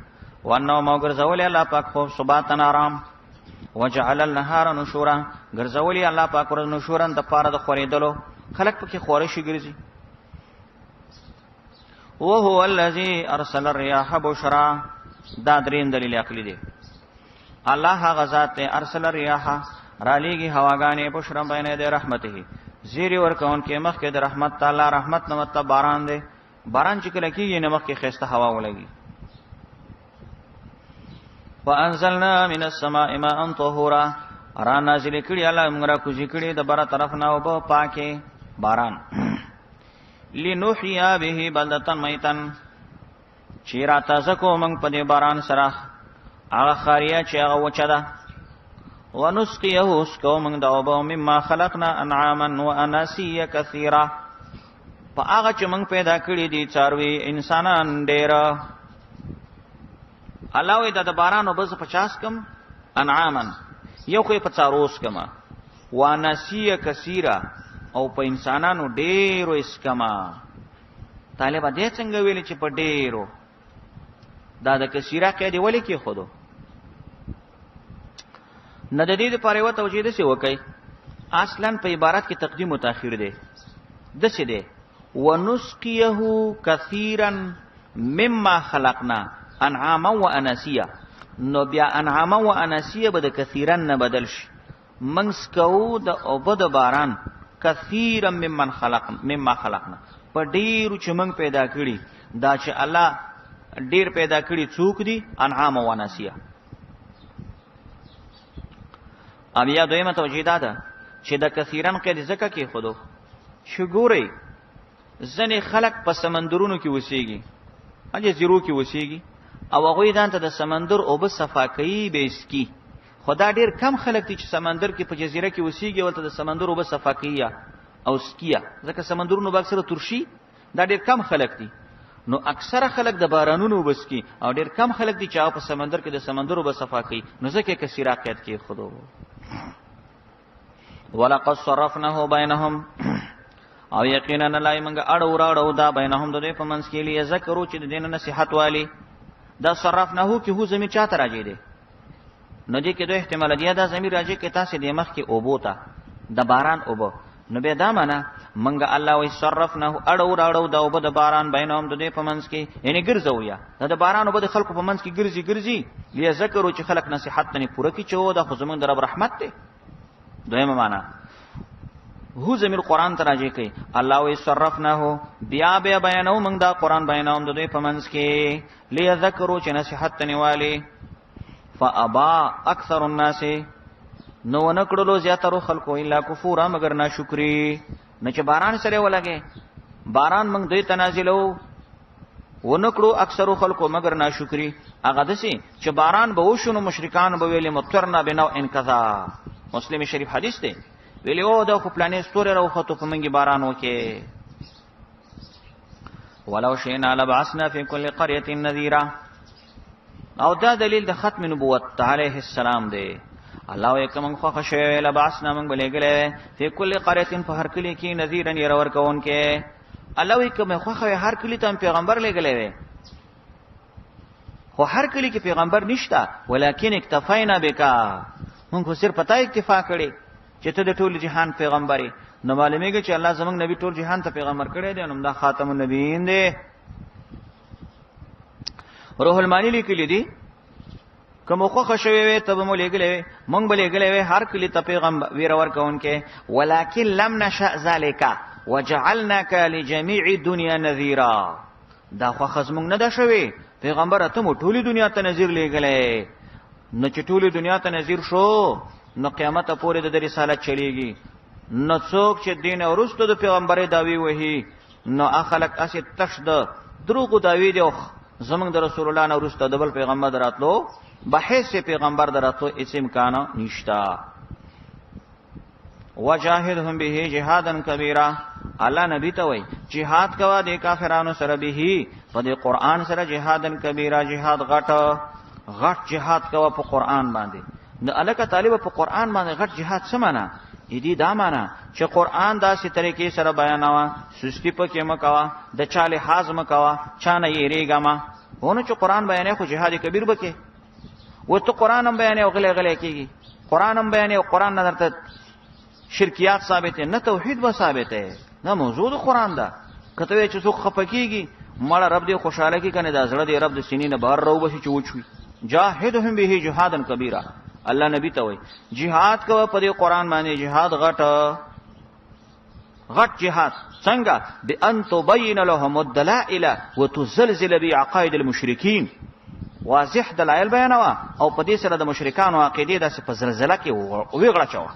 وانه مو ګرځولې الله پاک خو صباتن آرام وجعل النهار نشورا ګرځولې الله پاک ورځ نشورن د پاره د خورېدلو خلق پکې خورشي ګرځي وهو الذي ارسل الرياح بشرا. دا دریم دلیل عقلی دی. الله هغه ذات ته ارسل الرياح را لېږي هواګانې بشرا بین یدی رحمته، زیری ورکون کې مخکې د رحمت تعالی. رحمت نو مطلب باران دی. باران چې کله کېږي نو مخکې خسته هوا ولګي. وانزلنا من السماء ماء طهورا، را نازل کړي الله موږ را کوزي کړي د بره طرف نه او پاکه باران. لنحيا به بلدة ميتا، چې را تازه کو موږ په دې باران سره هغه خاریه چې هغه وچه ده. ونسقيه اسکو موږ د اوبو مما خلقنا انعاما واناسيا كثيرا، په هغه چې موږ پیدا کړی دي څاروي انسانان ډېر. الله وی د باران وبس 50 کم انعاما، یو خو په څاروس کما، واناسيا كثيرا او په انسانانو ډېرو اسکما. طالب دې څنګه ویل چې په ډېرو، دا د کثیره کې دی ولې کې خودو نه د دې لپاره وته توجیه دي وکي. اصلا په عبارت کې تقدیم او تاخير دی. د څه دی؟ ونسقيه كثيرا مما خلقنا انعاما واناسيا. نو بیا انعاما واناسيا به د کثیرا نه بدل شي. منسکو د اوبد باران کثیرا مما خلقنا، په ډیرو چې موږ پیدا کړی. دا چې الله ډیر پیدا کړی څوک دي؟ انعام او اناسیه. اب یا دویمه توجیه ده چې د کثیرن کې ځکه کې خودو چې ګوري ځنې خلق په سمندرونو کې وسیږي، اجه زیرو کې وسیږي، او هغه دانته د سمندر او به صفاکۍ به اسکی. خدا ډیر کم خلک دي چې سمندر کې په جزیره کې وسیږي ولته د سمندر او به صفاکۍ او سکیه، ځکه سمندرونو به اکثره ترشي. دا ډیر کم خلک دي. نو اکثره خلک د بارانونو وبسکی او ډیر کم خلک دي چې په سمندر کې د سمندر او به صفاکۍ. نو ځکه کثیره قید کې خودو. ولقد صرفناه بينهم، او یقینا لای منګه اړو راړو دا بینهم د دې په منځ کې لې ذکرو چې د دین نصيحت والی. دا صرفناه کې هو زمي چاته راځي دي. نو دې کې دوه احتمال دي. دا زمي راځي کې تاسو د مخ کې اوبو ته د باران اوبو، نو به دا معنا منګه الله وی صرفناه اړو راړو دا اوبو د باران بینهم د دې په منځ کې، یعنی ګرځو یا د باران اوبو د خلکو په منځ کې ګرځي لې ذکرو چې خلک نصيحت نه پوره کی چو دا خو زمونږ د رب رحمت دی. دویمه معنا هو زمير قران ته راځي کوي. الله وی صرفناه بیا بیانو موږ دا قران بیانوم د دوی په منځ کې ليذكروا چې نصيحت نیواله. فابا اکثر الناس، نو نکړلو زیاترو خلکو الا کفورا مگر ناشکری. نه چې باران سره ولګي، باران موږ دوی تنازلو ونکړو اکثرو خلکو مگر ناشکری. هغه دسي چې باران به وشونو مشرکان به ویلي مطرنا بنو ان کذا. مسلم شریف حدیث دی ویلی او دا خو پلانې ستوره راوخته په منګي باران وکي. ولو شئنا لبعثنا في كل قريه نذيرا. او دا دلیل د ختم نبوت علیه السلام دی. الله یکم خو خشه لبعثنا من بلګله في كل قريه په هر کلی کې نذیرا ير ور کون کې. الله یکم خو هر کلی ته پیغمبر لګلې، خو هر کلی کې پیغمبر نشتا. ولکن اکتفینا بکا، موږ صرف پتا اکتفا کړی چې ته د ټول جهان پیغمبري. نو معلومیږي چې الله زمونږ نبی ټول جهان ته پیغمبر کړی دی. نو دا خاتم النبیین دی. روح المانی لیکلی دی کوم خو خشوي وي ته مو لګلې، مونږ به لګلې هر کلی ته پیغمبر ویر ورکون کې. ولکن لم نشأ ذلك وجعلناك لجميع الدنيا نذيرا. دا خو خزمونږ نه دا شوی پیغمبر ته مو ټولي دنیا ته نذیر لګلې. نو چې ټولي دنیا ته نذیر شو نو قیامت پورې د رسالت چلیږي. نو څوک چې دین اورستو د پیغمبري داوی وਹੀ نو اخلق اسی تشد دروغ داوی دی. زمونږ د رسول الله نه ورسته د بل پیغمبر دراتلو بحث پیغمبر دراتلو هیڅ امکان نشتا. وجاهدهم به جهادا کبیرا. الله نبی ته وای جهاد کوا د کافرانو سره به په دې قران سره جهادا کبیرا. جهاد غټ جهاد کوا په قران باندې. د الکه طالب په قران باندې غټ جهاد څه معنا؟ دې دا معنا چې قران داسې طریقې سره بیانوا، سستی پکې مکوا، د چاله حازم کوا، چانه یریګا ما. ونه چې قران بیانې خو جهاد کبیر بکې. وته قران هم بیانې او غلې کېږي، قران هم بیانې او قران نه درته شرکیات ثابت نه توحید و ثابت نه موضوع د قران ده. کته چې څوک خپکیږي مړه رب دې خوشاله کی کنه دا زړه دې رب د سینې نه بهر راو بشي چوچوي جاهدهم به جهادا کبیره الله نبی ته وای jihad کوه په دې قران باندې jihad غټ جهاد څنګه بان تبين لهم الدلائل وتزلزل بعقائد المشركين واضح دلایل بیانوا او په دې سره د مشرکانو عقیده داسې په زلزلہ کې ویغړه چوا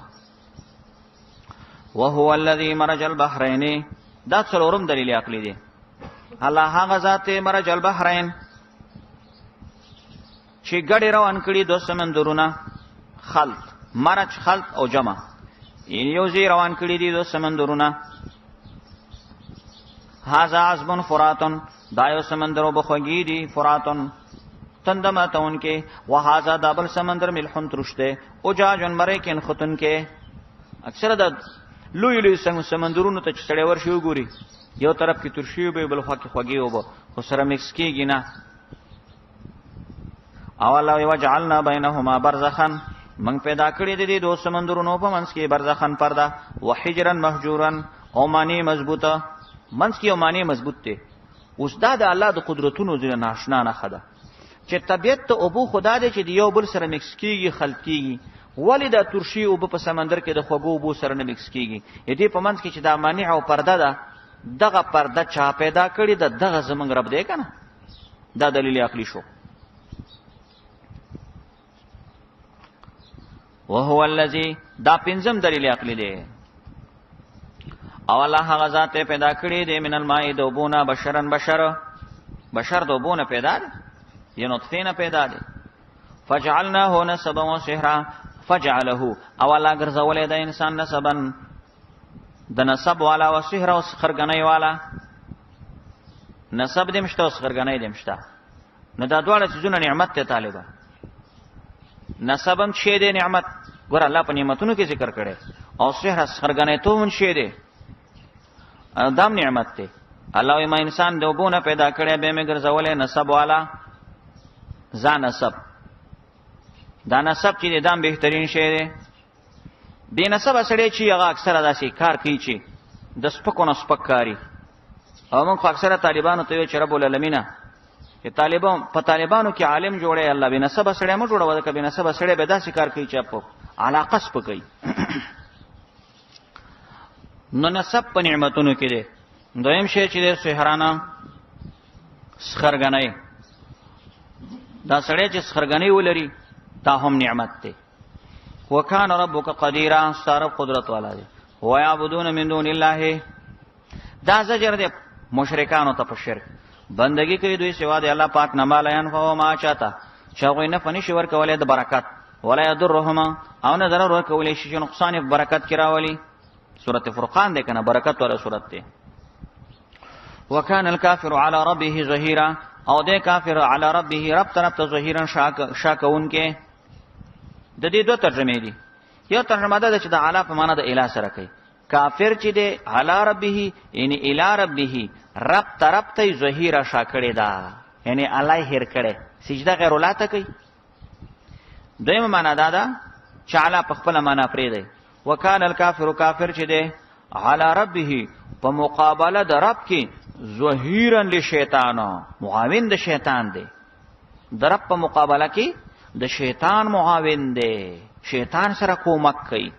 وهو الذي مرج البحرين دا څلورم دلیل عقلی دی الله هغه ذات مرج البحرين چې ګډي روان کړي دو سمندرونه خلط مرج خلط او جمع یو ځای روان کړي دي دو سمندرونه هاذا عذب فراتن دا یو سمندر وبخوږي دي فراتن تندماتون کې وهذا دابل سمندر ملحن ترشته او جاجن مریکن ختن کې اکثر د لوی سمندرونو ته چړې ورشي وګوري یو طرف کې ترشي به بل خوا کې خوږي وب خو سره مکس کېږي نه او الله وجعلنا بينهما برزخا من پیدا کړی دي دو سمندرونو په منځ کې برزخن پردا وحجرا مهجورا او معنی مضبوطه منځ کې او معنی مضبوط دي اوس دا د الله د قدرتونو ځنه ناشنا نه خده چې طبيعت ته ابو خدا دې چې یو بل سره مکس کیږي خلط کیږي ولی دا ترشی او په سمندر کې د خوګو ابو سره نه مکس کیږي دې په منځ کې چې دا مانع او پرده ده دغه پرده چا پیدا کړی دغه زمنګ رب دی کنه دا دلیل عقلی شو وهو الذي دا پنځم دلیل عقلی دی او الله هغه ذات پیدا کړی دی من الماء دوبونه بشر دوبونه پیدا دی یا نطفه نه پیدا دی فجعلناه نسبا وصهرا فجعله او الله ګرځولې د انسان نسبا د نسب والا او صهرا او خرګنۍ والا نسب دې مشته او خرګنۍ دې مشته نو دا دواړه چیزونه نعمت ته طالبه نسبم شی دې نعمت ګور الله په نعمتونو کې ذکر کړي او صهرا خرګنۍ ته ون شی دې دام نعمت ته الله ما انسان دوبونه پیدا کړي به مې ګرځولې نسب والا ځان نسب دا نسب چې دام بهترین شی دی بے نسب سړی چې هغه اکثره داسې کار کوي چې د سپکو نه سپک کاری او موږ اکثره طالبانو ته یو چې رب العالمین چې طالبانو کې عالم جوړي الله بے نسب سړی مو جوړو دا بے نسب سړی به داسې کار کوي چې په علاقه سپکوي نو نسب په نعمتونو کې دی دویم شی چې د سحرانه خرګنۍ دا سړی چې خرګنۍ ولري دا هم نعمت دی وکانه ربک قدیرا سره قدرت والا دی و یعبدون من دون الله دا زجر دی مشرکانو ته په شرک بندگی کوي دوی سوا دی الله پاک نه مالین فو ما چاته چاغوی نه فنی شور کولې د برکت ولا یضرهما او نه ضرر ورکولې شي چې نقصان برکت کراولي سورته فرقان ده کنه برکت والا سورته ده وکانه الکافر علی ربه ظهیرا او ده کافر علی ربه رب طرف ته ظهیرا شاکون کې د دې دوه ترجمه دي یو ترجمه ده چې د اعلی په معنا د اله سره کوي کافر چې ده علی ربه یعنی الی ربه رب طرف ته ظهیرا شاکړی دا یعنی الله هر کړي سجده غیر الله ته کوي دویمه معنا ده چې اعلی په خپل معنا پرې دی وکانه الکافر کافر چې ده علی ربه په مقابله د رب کې ظهیرا لشیطان معاون د شیطان دی د رب په مقابله کې د شیطان معاون دی شیطان سره کومک کوي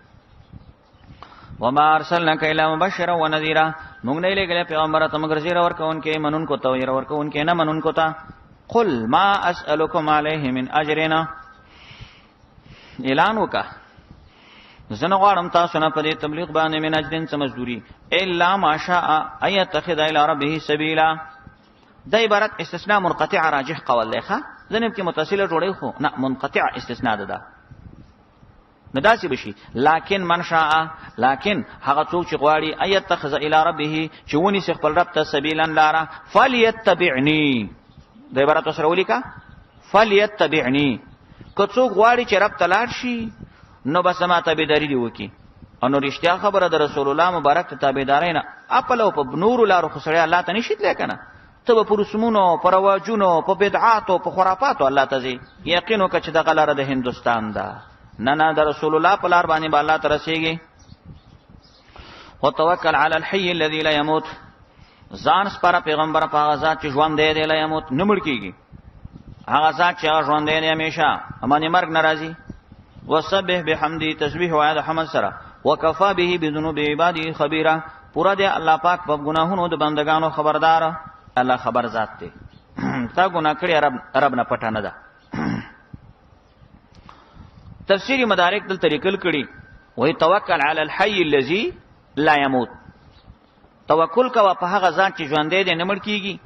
وما ارسلناک الا مبشرا ونذیرا موږ نه لګل پیغمبر ته مگر زیرا ورکوونکې منون کو ته وير ورکوونکې نه منون کو ته قل ما اسالکم علیه من اجرنا اعلان وکا زنه غواړم تاسو نه په دې تبلیغ باندې من اجرن سمزدوري الا ماشاء ايتخذ الى ربه سبيلا د عبارت استثناء منقطع راجح قول لخه ځنه کې متصله جوړي خو نه منقطع استثناء ده نداسي بشي لكن من شاء لكن هغه څوک چې غواړي ايتخذ الى ربه چې ونی سي خپل رب ته سبيلا لارا فليتبعني د عبارت سره ولیکا فليتبعني که څوک غواړي چې رب ته لاړ شي نو بس ما تابعداري دی وکي انو رښتیا خبره د رسول الله مبارک ته تابعداري نه خپل او په نور لارو خسړی الله ته نشیت لیکنه ته په رسومونو په رواجونو په بدعاتو په خرافاتو الله ته زی یقینو ک چې د غلره د هندستان ده نه د رسول الله په لار باندې الله ته رسیږي او توکل علی الحي الذي لا يموت ځان سپاره پیغمبر په هغه ذات چې ژوند دی لا يموت نه مړ کیږي، هغه ذات چې هغه ژوند دی همیشه امانه مرګ ناراضي. وسبح بحمدی تسبیح او حمد سره وکفا به بذنوب عباده خبيرا، پورا دی الله پاک په ګناهونو د بندگانو خبردار. الله خبر ذات دی، تا ګناه کړی رب نه پټه نه ده. تفسیری مدارک دل طریقل کړي وای توکل علی الحی الذی لا يموت، توکل کوا په هغه ځان چې ژوند دی نه مړ کیږي.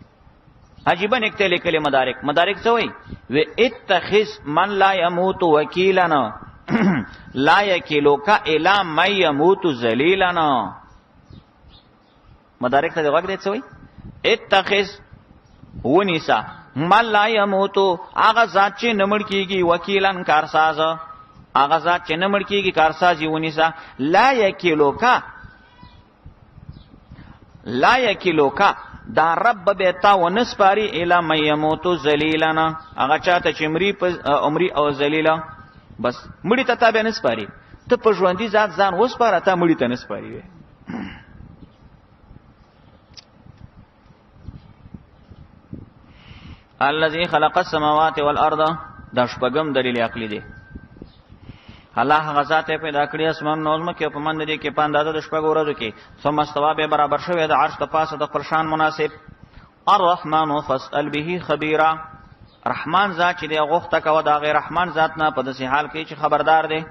عجیب نکته لیکلي مدارک څه وای و اتخذ من لا يموت وکیلنا لا یکلوک الا من يموت ذلیلنا. مدارک ته وګورئ څه وای اتخذ ونیسا من لا يموت هغه ذات چې نه مړ کیږي وکیلن کارساز، هغه ذات چې نه مړ کیږي کارسازي ونیسا. لا یکلوکا دا رب بیتا و نسپاری الا من یموتو ذلیلنا، هغه چاته چې عمری او ذلیلا بس مړی ته تابع نسپاری. ته په ژوندۍ ذات ځان وسپاره، ته مړی ته نسپاری وي. الذي خلق السماوات والارض، دا شپږم دلیل عقلی دی. الله غزا ته پیدا کړی اسمان نظم کې په مند دي کې پاندازه د شپږ ورځو کې ثم استوى به برابر شوی د عرش ته پاسه د پرشان مناسب. الرحمن فاسأل به خبيرا، رحمان ذات چې دی غوښته کوه دا غیر رحمان ذات نه په داسې حال کې چې خبردار دی.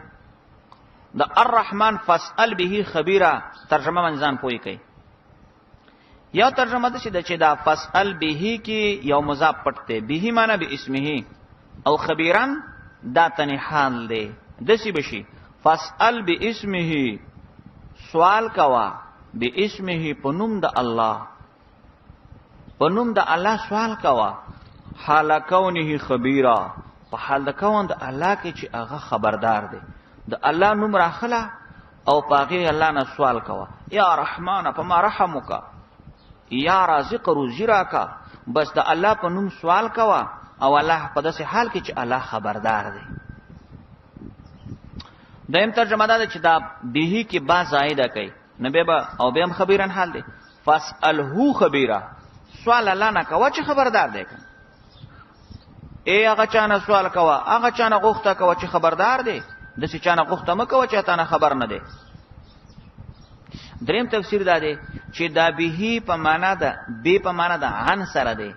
د الرحمن فاسأل به خبيرا ترجمه منځان پوي کوي. یو ترجمه ده چې دا فاسأل به کې یو مضاف پټ دی، به معنی به اسمه او خبيران دا تنی حال دی. دسی بشي فاسأل باسمه، سوال کوا باسمه پنوم د الله، پنوم د الله سوال کوا. حال کونه خبيرا، په حال د کون د الله کې چې هغه خبردار دی. د الله نوم راخلا او پاغي الله نه سوال کوا. یا رحمان په ما رحمک، یا رازق روزی راکا، بس د الله په نوم سوال کوا او الله په داسې حال کې چې الله خبردار دی. دیم ترجمه ده چې دا به کې با زائده کوي نبی با او بهم خبيرن حال دی. فاسأله خبيرا، سوال الله نه کوه چې خبردار دی. ای هغه چانه سوال کوه، هغه چانه غوښته کوه چې خبردار دی. د څه چانه غوښته مکوه چې ته نه خبر نه دی. دریم تفسیر دا دی چې دا به په معنا ده، به په معنا ده عن سره دی،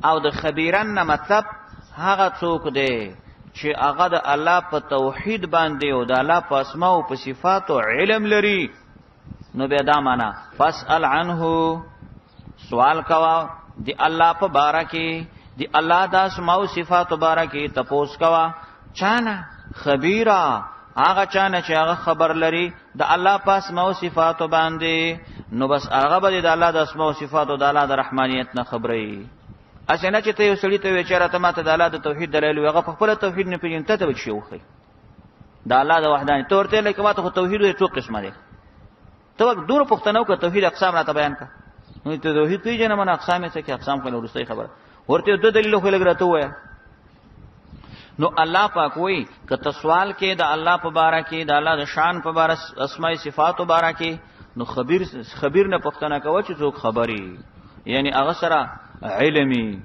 او د خبيرن نه مطلب هغه څوک دی چې هغه د الله په توحید باندې او د الله په اسماء او په صفات او علم لري. نو به دا معنا فاسأل عنه، سوال کوا دی الله په باره کې، دی الله د اسماء او صفات باره کې تپوس کوا. چانه خبيرا، هغه چانه چې هغه خبر لري د الله په اسماء او صفات باندې. نو بس هغه به د الله د اسماء او صفات او د الله د رحمانیت نه خبري. اسنه چې ته یو سړی ته وچاره ته ماته د الله د توحید دلایل هغه په خپل توحید نه پیژنې ته به شي وخی د الله د وحدانیت تور ته لکه ماته توحید یو څو قسمه دي. ته دور پښتنو کا توحید اقسام راته بیان کا. نو ته توحید پیژنه من اقسام څه کې اقسام خل ورسته خبره ورته د دلیل خو لګراته وای. نو الله پاک وای ک سوال کې د الله په باره کې د الله د شان په باره اسماء صفات په باره کې نو خبیر نه پښتنه کوي چې څوک خبري، یعنی هغه سره علمي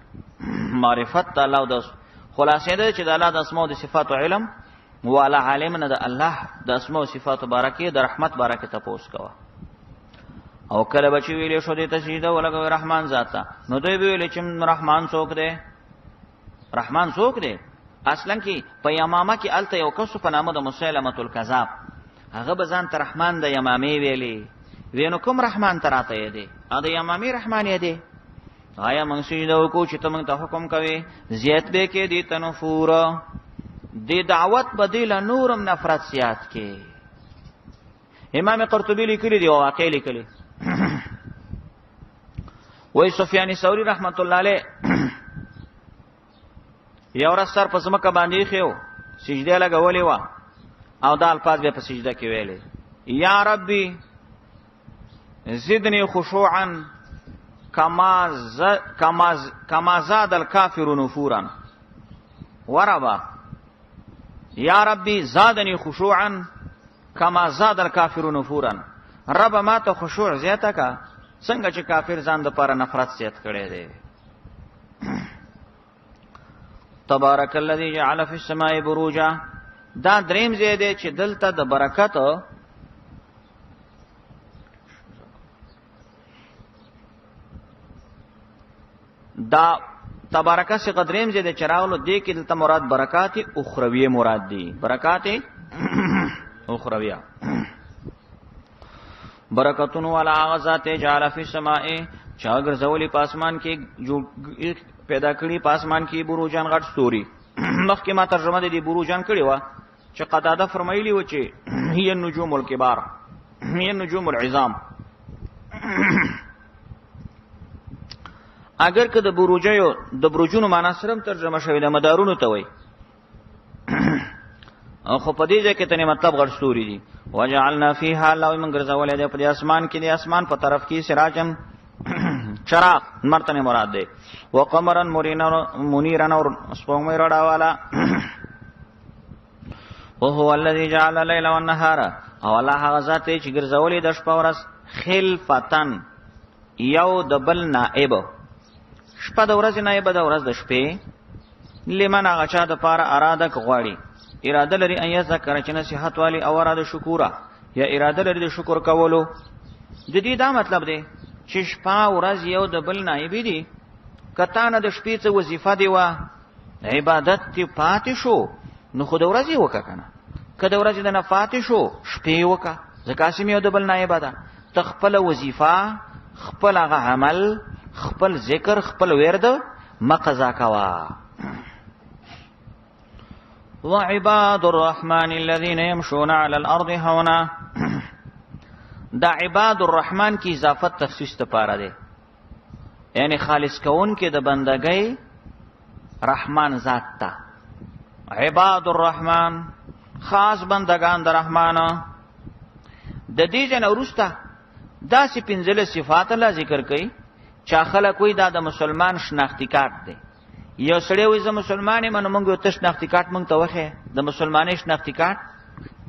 معرفت الله او د خلاصې ده چې د الله د اسماء او د صفات او علم والا عالم نه د الله د اسماء او صفات بارکه د رحمت بارکه تاسو کوا. او کله بچی ویلې شو د تسجیده ولګو رحمان ذاته، نو دوی ویلې چې رحمان څوک دی؟ رحمان څوک دی؟ اصلا کې په یمامه کې الته یو کس په نامه د مسیلمه الکذاب، هغه بزان ته رحمان د یمامه ویلې، وینو کوم رحمان تراته دی؟ ا د یمامه رحمان دی. آیا موږ سجده وکړو چې ته موږ ته حکم کوي زیات به کې دي تنفور دی دعوت بدیل نورم نفرت زیات کې. امام قرطبی لیکلی دی او واقع لیکلی وای سفیان ثوری رحمت الله علیه یو ورځ سر په سمکه باندې خيو سجده لګولې و او دا الفاظ به په سجده کې ویلې یا ربي زدنی خشوعا کما زاد الکافر نفورا وربا یا ربی زادنی خشوعا کما زاد الکافر نفورا. رب ما ته خشوع زیاته کا څنګه چې کافر ځان د پاره نفرت زیات کړي دی. تبارک الذی جعل فی السماء بروجا، دا دریم ځای دی چې دلته د برکت دا تبارکه څخه دریم ځای دی چې راغلو دی کې دلته مراد برکات اخرویه مراد دي، برکات اخرویه. برکتون والا غزات جعل فی السماء، چا ګرځولي پاسمان کې جو پیدا کړی پاسمان کې بروجان غټ ستوري. مخکې ما ترجمه دي بروجان کړی و چې قتاده فرمایلی و چې هي النجوم الكبار، هي النجوم العظام. اگر که د بروجونو معنا سره ترجمه شوی د مدارونو ته وای، خو په دې ځای کې ته مطلب غړ ستوري دي. وجعلنا فيها، الله من ګرځولې ده په اسمان کې، د اسمان په طرف کې سراجن چراغ مرتنه مراد ده، وقمرا منيرا اور سپوږمۍ رڼا والا. وهو الذي جعل الليل والنهار، او الله هغه ذات چې ګرځولې د شپه ورځ خلفتن، یو د بل نائب، شپه د ورځې نائب د ورځ د شپې. لمن هغه چا د پاره اراده غواړي، اراده لري ان یذکر چې نصیحت والی او اراده شکورا، یا اراده لري د شکر کولو. د دې دا مطلب دی چې شپه ورځ یو د بل نائب دي. کته نه د شپې څه وظیفه دی و عبادت تی پاتې شو، نو خو د ورځې وکا کنه، که د ورځې د نه پاتې شو شپې وکا، ځکه چې یو د بل نائب ده. تخپل وظیفه، خپل هغه عمل، خپل ذکر، خپل ورد مقضا کوا. وعباد الرحمن الذين يمشون على الارض هونا، دا عباد الرحمن کی اضافت تخصیص ته پاره ده، یعنی خالص کون کې د بندګۍ رحمان ذات ته. عباد الرحمن خاص بندگان د رحمان. د دې جن اورسته داسې پنځله صفات الله ذکر کړي چې خلک وي دا د مسلمان شناختی کارت دی. یو سړی وي زه مسلمان یم، نو موږ ته شناختی کارت موږ ته وخه د مسلمانۍ شناختی کارت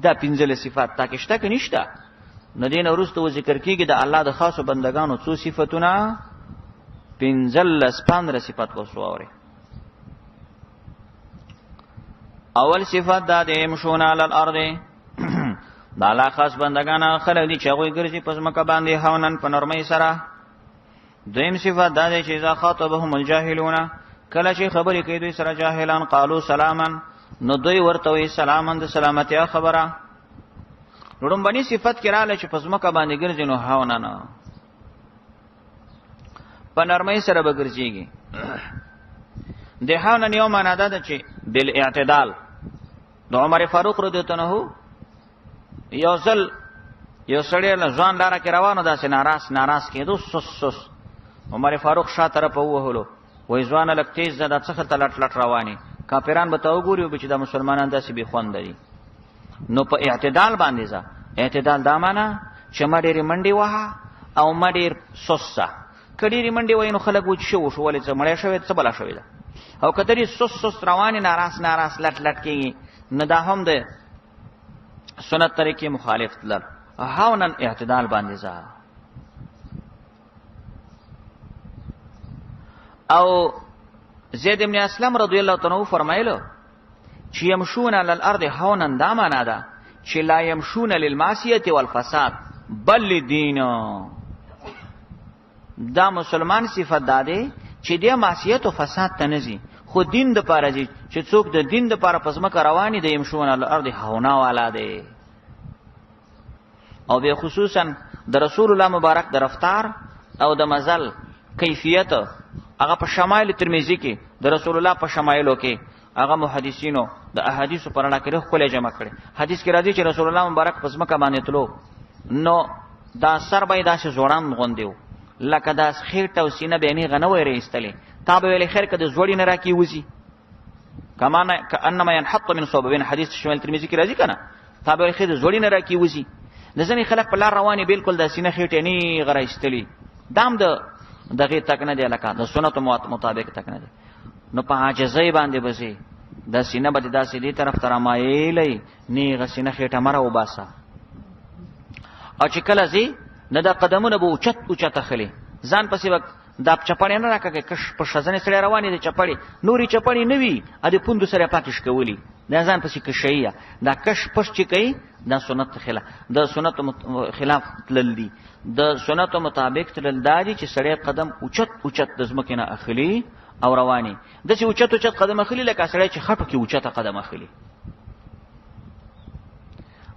دا پنځله صفات تا کې شته کې نشته. نو دین اورسته ذکر کیږي د الله د خاصو بندگانو څو صفاتونه، 15 صفات وسواره. اول صفات دا د مشون علی الارض، دا الله خاص بندگان خلک دي چې هغه ګرځي پس مکه باندې هونن په نرمۍ سره. دویم صفات دا دی چې اذا خاطبهم الجاهلون، کله چې خبرې کوي دوی سره جاهلان، قالو سلاما، نو دوی ورته وي سلامند سلامتی خبره. لومبني صفت کې رااله چې پس مکه باندې ګرځي نو هونن په نرمۍ سره بګرځيږي. د هونن یو معنا ده چې بالاعتدال. د عمر فاروق رضی الله عنه یو ځل یو سړی له ځوان لاره کې روانو، داسې ناراض کېدو، سس. عمر فاروق شا طرف وهلو، وای ځوان لک تیز زده څخه تلټ رواني، کافران به تو ګوري چې د مسلمانانو داسې به خوند دي. نو په اعتدال باندې ځه. اعتدال دا معنا چې مډېری منډي وها او مډېر سوسه. کډيري منډي وای نو خلک وځ شو ولې څه مړې شوی څه بلا شوی ده، او کتري سوس رواني ناراض لټ کېږي، نه دا هم ده سنت طریقې مخالف تلل. هاونن اعتدال باندې ځه. او زید ابن اسلم رضی الله تعالی عنہ فرمایلو چې يمشون علی الارض هونن، دا معنا ده چې لا يمشون للمعصیه والفساد بل للدین. دا مسلمان صفت ده چې د معصیت او فساد ته نه ځي، خو دین د پاره ځي. چې څوک د دین د پاره پسمه رواني دي يمشون علی الارض هونا والا ده. او به خصوصا د رسول الله مبارک د رفتار او د مزل کیفیت هغه په شمایل ترمذی کې د رسول الله په شمایلو کې هغه محدثینو د احادیث په اړه کې خپل جمع کړي. حدیث کې راځي چې رسول الله مبارک پس مکه باندې تلو، نو دا سر به داسې زوړان غوندیو، لکه دا خېټه او سینه به نه غنوي رېستلې. تا به ویل خیر کده زوړی نه راکی وځي، کما انما ينحط من صوبين، حدیث شمال ترمذی کې راځي کنه. تا به خیر زوړی نه راکی وځي. ځنې خلک په لار رواني بالکل د سینه خېټه نه غرایستلې، دام دغه تک نه دی، لکه د سنت مطابق تک نه دی. نو په عاجزۍ باندې بسي د سینه به داسې دی طرف تر مایلې نه غسینه خېټه مره وباسه. او چې کله زی نه دا قدمونه به اوچت اخلي ځان پسې وک دا چپړې نه راکړي کش په شزنې سره روانې دي چپړې نوري چپړې نه وي ا دې پوندو سره پاکش کولی دا ځان پسې کشیا دا کش پش چې کوي دا سنت خلاف د سنت خلاف تلل دي د سنت مطابق تلل دادي چې سړی قدم اوچت د ځمکې نه اخلي او رواني د چې اوچت قدم اخلي لکه سړی چې خټو کې اوچت قدم اخلي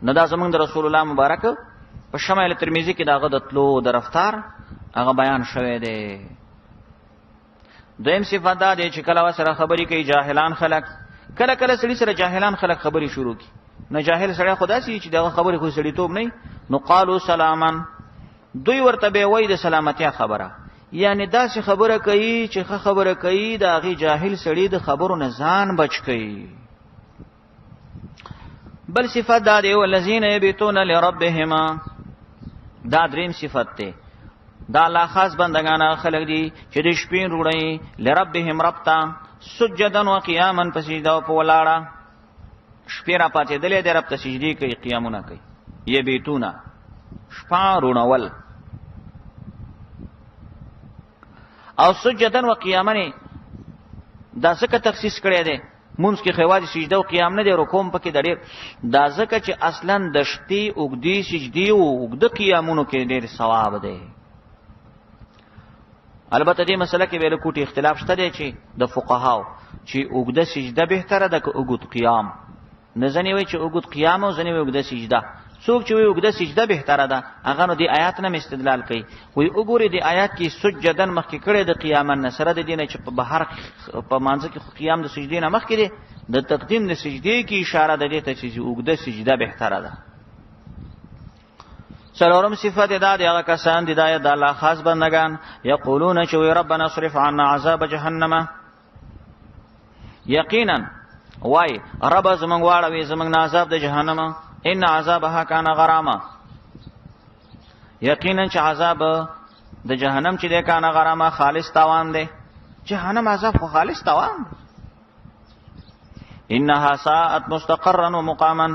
نو دا زمونږ د رسول الله مبارک په شمائل ترمذی کې داغه د تلو د رفتار هغه بیان شوی دی. دویم صفات دا دی چې کله وسره خبرې کوي جاهلان خلک کله سړي سره جاهلان خلک خبرې شروع کی نه جاهل سړی خدا سي چې دغه خبرې خو سړي توب نه نو قالو سلاما دوی ورته به وای د سلامتی خبره یعنی دا چې خبره کوي چې خبره کوي دا غي جاهل سړي د خبرو نه ځان بچ کوي. بل صفات دا دی ولذین یبیتون لربهم دا دریم صفت دی دا الله خاص بندگان خلق دي چې د شپې روړی لربهم ربتا سجدا و قیاما پسجدا او په ولاړه شپې را پاتې دلې د رب ته سجدي کوي قیامونه کوي یبیتون شپه روړول او سجدا و قیاما دا څه تخصیص کړی دی مونږ کې خواج سجده او قیام نه دی رکوع پکې ډېر دا ځکه چې اصلا د شپې اوګدي سجدي او اوګد قیامونو کې ډېر ثواب دی. البته دې مسله کې ویل کوټي اختلاف شته دی چې د فقهاو چې اوګد سجده بهتره ده که اوګد قیام نه ځنی وي چې اوګد قیام او ځنی وي اوګد سجده څوک چې وي اوګد سجده بهتره ده هغه نو دې آیات نه استدلال کوي وي وګوري دې آیات کې سجدن مخکې کړي د قیام نه سره د دینه چې په بهر په مانځ کې قیام د سجدې نه مخکې دی د تقدیم د سجدې کې اشاره ده دې ته چې اوګد سجده بهتره ده. څلورم صفت دا دی هغه کسان دي د الله خاص بندگان یقولون چې وي ربنا اصرف عنا عذاب جهنم یقینا وای رب زمنګ واړوي زمنګ عذاب د جهنم ان عذابها کان غراما یقینا چې عذاب د جهنم چې د کان غراما خالص تاوان دی جهنم عذاب خو خالص تاوان انها ساءت مستقرا ومقاما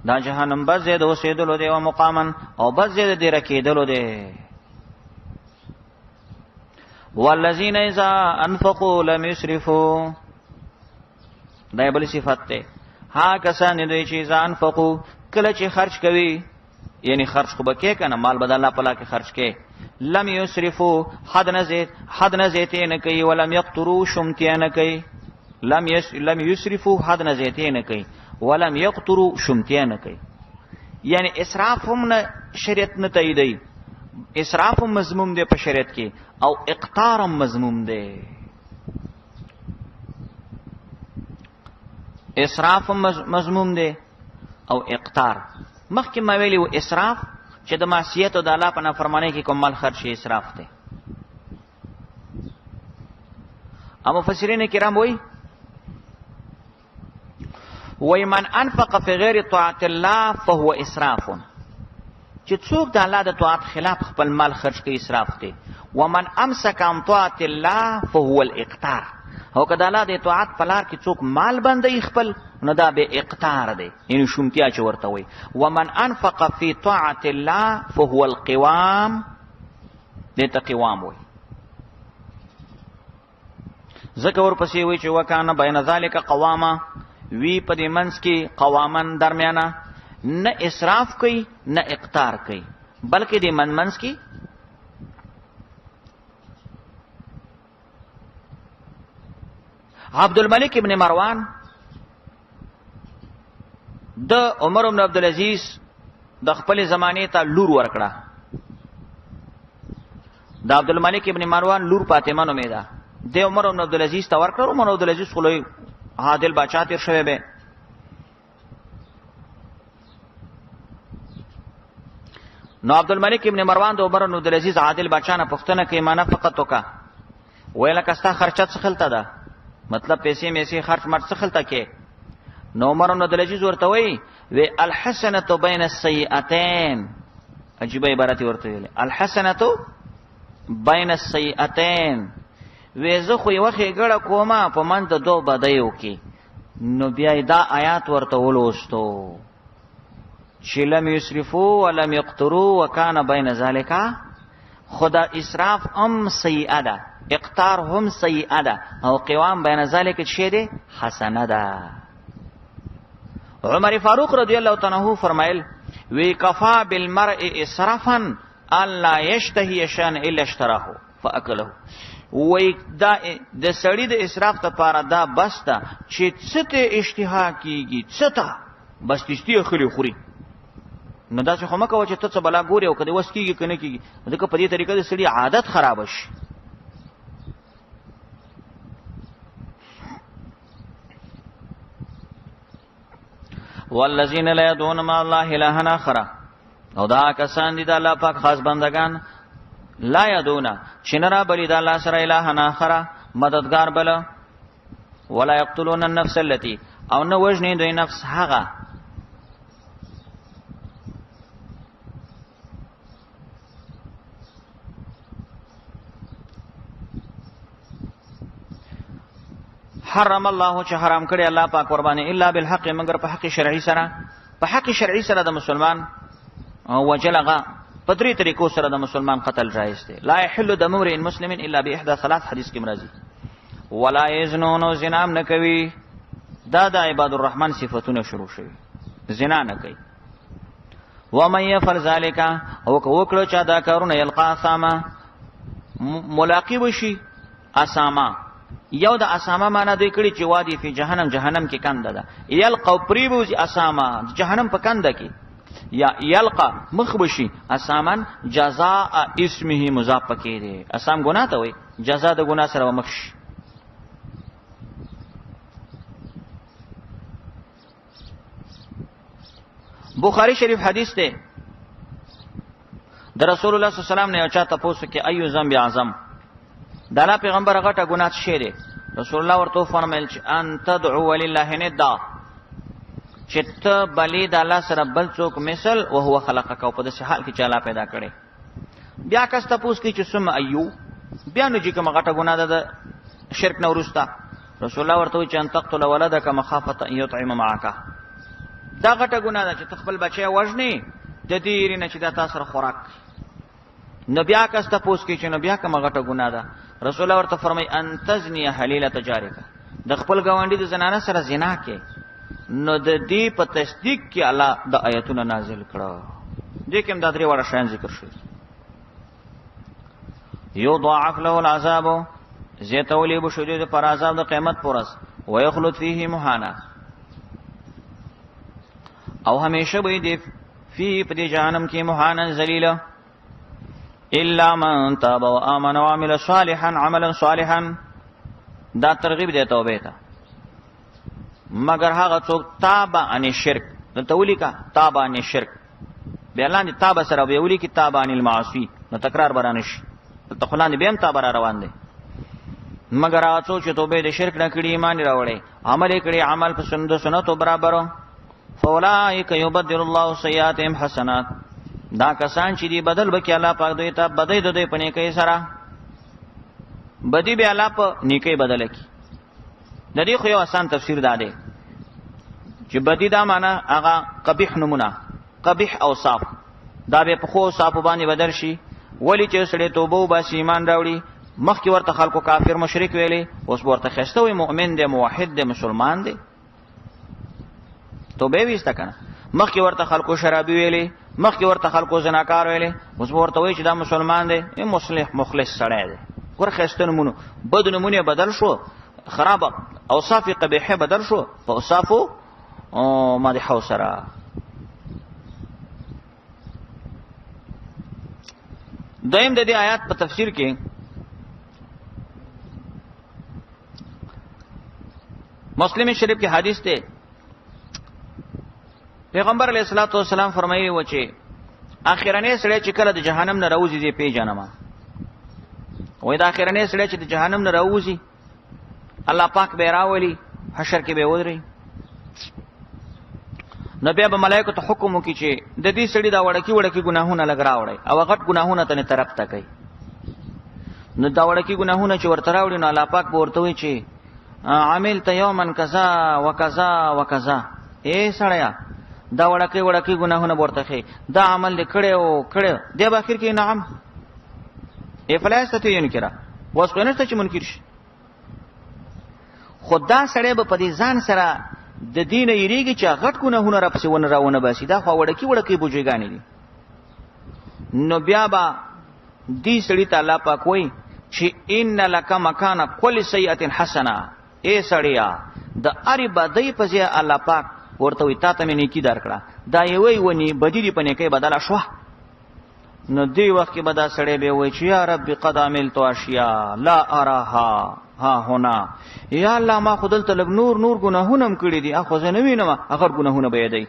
دا جهنم بس زید اوسېدلو دی او مقاما او بس زید دی رکېدلو دی. والذین اذا انفقوا لم يسرفوا دا بل صفت ده ها کسان دوی چې ځان فقو کله چې خرج کوي یعنی خرج خو بکې کنه مال بدل الله پلا کې خرج کې لم یسرفو حد نه زیته نه کوي ولم یقتروا شمتیا نه کوي لم یسرفو حد نه زیته نه کوي ولم یقتروا شمتیا نه کوي یعنی اسراف هم نه شریعت نه تاییدای اسراف هم مذموم دی په شریعت کې او اقتار هم مذموم دی اسراف مذموم دی او اقتار مخکې ما ویلی و اسراف چې د معصیت او د الله په نافرمانی کې کوم مال خرج شي اسراف دی. اما مفسرین کرام وای من انفق فی غیر طاعت الله فهو اسراف چې څوک د الله د طاعت خلاف خپل مال خرج کوي اسراف دی. ومن امسک عن طاعت الله فهو الاقتار او کدا الله د طاعت په لار کې څوک مال بندي خپل نو دا به اقتار دی یعنی شومتیا چې ورته وي. ومن انفق فی طاعت الله فهو القوام دته قوام وي ذکر ورپسې وي چې وکانه بین ذالک قواما وی په دې منځ کې قوامن درمیانه نه اسراف کوي نه اقتار کوي بلکې دې منځ کې عبد الملک ابن مروان د عمر بن عبد العزيز د خپل زمانه ته لور ورکړه. د عبد الملک ابن مروان لور فاطمه نومې ده د عمر بن عبد العزيز ته ورکړه. عمر عبد العزيز خو لوی عادل بادشاہ تیر شوی به نو عبد الملک ابن مروان د عمر بن عبد العزيز عادل بادشاہ نه پښتنه کې معنا فقط وکا ویل کستا خرچت څخلته ده مطلب پیسې میسي خرچ مرڅ څخلته کې نو عمر بن عبد العزيز ورته وی الحسنه بین السیئتين عجیب عبارت ورته ویل الحسنه بین السیئتين وې زه خو یو خېګړه کومه په من د دوه بدایو کې نو بیا دا آیات ورته ولوستو چې لم یسرفوا ولم یقتروا وکانه بین ذالک، خدا اسراف هم سیئه ده، اقتار هم سیئه ده، او قوام بین ذالک چه ده؟ حسنه ده. عمر فاروق رضی الله تعالی عنہ فرمایل وی کفا بالمرء اسرافا الا یشتهی شان الا اشتراه فاکله. وی دا د سړی د اسراف ته پاره دا بس ده چې څته اشتها کیږي، څته بس تشتی خوري خوري. نو دا څه خمه کوي چې ته څه بلا ګوري او کدی وس کیږي کنه کیږي، ځکه په دې طریقه د سړي عادت خراب شي. والذین لا يدعون مع الله اله اخر، او دا کسان دي د الله پاک خاص بندگان، لا يدعون چنرا بلی د الله سره اله اخر مددگار بل، ولا يقتلون النفس التي، او نه وجنی دوی نفس هغه حرم الله چې حرام کړی الله پاک قرباني الا بالحق، مگر په حق شرعي سره. په حق شرعي سره د مسلمان وجلغه پدری طریقو سره د مسلمان قتل جایز دی. لا يحل دم امرئ مسلم الا باحدى ثلاث، حدیث کې مرضی. ولا يزنون، زنا نه کوي. دا د عباد الرحمن صفاتونه شروع شوی، زنا نه کوي. ومن يفعل ذلك، او وکړو چا دا کارونه يلقى اثاما، ملاقات وشي اساما. یو د اسامه معنا دوی کړي چې وادي فی جهنم، جهنم کې کنده ده. یلقا پریبوز اسامه جهنم په کنده کې، یا یلقا مخبشي اسامن جزاء اسمه مضاف پکې دی. اسام ګناه ته وای، جزاء د ګناه سره مخش. بخاری شریف حدیث ده د رسول الله صلی الله علیه وسلم نه یو چا تاسو کې ایو ذنب اعظم، د الله پیغمبر غټه ګناه شه ده. رسول الله ورته فرمایل چې ان تدعو ولله ندا، چې ته بلی د الله سره بل څوک مثل او هو خلقک، او په دې حال کې چې الله پیدا کړي. بیا کس تاسو کې چې سم ایو بیا نه چې کومه غټه ګناه ده د شرک نه ورسته. رسول الله ورته چې ان تقتل ولدک مخافه ان یطعم معک، دا غټه ګناه ده چې تخپل بچي وژني د دې نه چې دا تاسو سره خوراک. نبی کس تاسو کې چې نبی کومه غټه ګناه ده. رسول الله ورته فرمای ان تزنی حلیله تجارک، د خپل گاونډي د زنانه سره زنا کې. نو د دې په تصدیق کې الله د آیتونه نازل کړه. دې کوم د درې وړه شان ذکر شوی. یضاعف له العذاب، زیتولی بشدید پر عذاب د قیامت پرس، ويخلد فيه مهانا، او همیشه به دې فی په جهنم کې مهانا ذلیلا، الا من تاب وآمن وعمل صالحا عملا صالحا. دا ترغیب دی توبه ته، مگر هغه څوک تاب عن الشرک، نو تولی کا تاب عن الشرک، بیا لاندې تاب سره به ولی کی تاب عن المعاصی، نو تکرار برانش ته خلاندې بهم تاب را روان دي. مگر هغه څوک چې توبه د شرک نه کړي، ایمان راوړي، عمل کړي، عمل په سنتو برابر، فاولئک یبدل الله سیئاتهم حسنات. دا کسان چې دی بدل بکی الله پاک دوی ته بدای دوی په نیکي سره، بدی به الله په نیکي بدل کی. د دې خو یو آسان تفسیر ده چې بدی دا معنا هغه قبیح نمونه، قبیح اوصاف، دا به په خو صاحب باندې بدل شي. ولی چې سړی توبه وباسي، ایمان راوړي، مخکې ورته خلکو کافر مشرک ویلي، اوس ورته خسته وي مؤمن دی، موحد دی، مسلمان دی، توبه ویسته کنه. مخکې ورته خلکو شرابي ویلي، مخکې ورته خلکو زناکار ویلي، اوس ورته وایي چې دا مسلمان دی، مصلح مخلص سړی دی. ور خسته نمونه، بد نمونه بدل شو، خراب اوصاف قبیحه بدل شو په اوصافو مدحو سره. دویم د دې آیات په تفسیر کې مسلم شریف کې حدیث ته پیغمبر علیه الصلاۃ والسلام فرمایي و چې اخرنه سړی چې کله د جهنم نه راوځي دې پیژنما، وای دا اخرنه سړی چې د جهنم نه راوځي الله پاک به راولي، حشر کې به ودري. نبی به ملائکه ته حکم وکړي چې د دې سړي دا وړکی ګناهونه لګراوړي، او غټ ګناهونه ته نه طرف ته کوي. نو دا وړکی ګناهونه چې ورته راوړي، نو الله پاک به ورته وي چې عامل ته یومن کذا وکذا وکذا، اے سړیا دا وړکې ګناهونه ورته خي دا عمل دې کړو دی به اخر کې نعم فلا يستطيع ينكر واسو نشته چې منکر شي خدا سره به په دې ځان سره د دین یریږي چې غټ ګناهونه را پسې ونه راونه باسي دا خو وړکې بوجيګانی دي نو بیا با دې سړی تعالی پاک وای چې ان لک مکان کل سیئه حسنه اے سړیا د اری بدی په ځای الله پاک ورته وي تاسو مې نیکی درکړه دا یوي ونی بدی په نیکی بدله شو نو دی وخت کې بدا سړی به وای چې یا رب قد عملت اشیاء لا اراها ها هنا یا الله ما خدل ته لګ نور ګناهونه هم کړی دي اخو زه نه وینم اگر ګناهونه به دی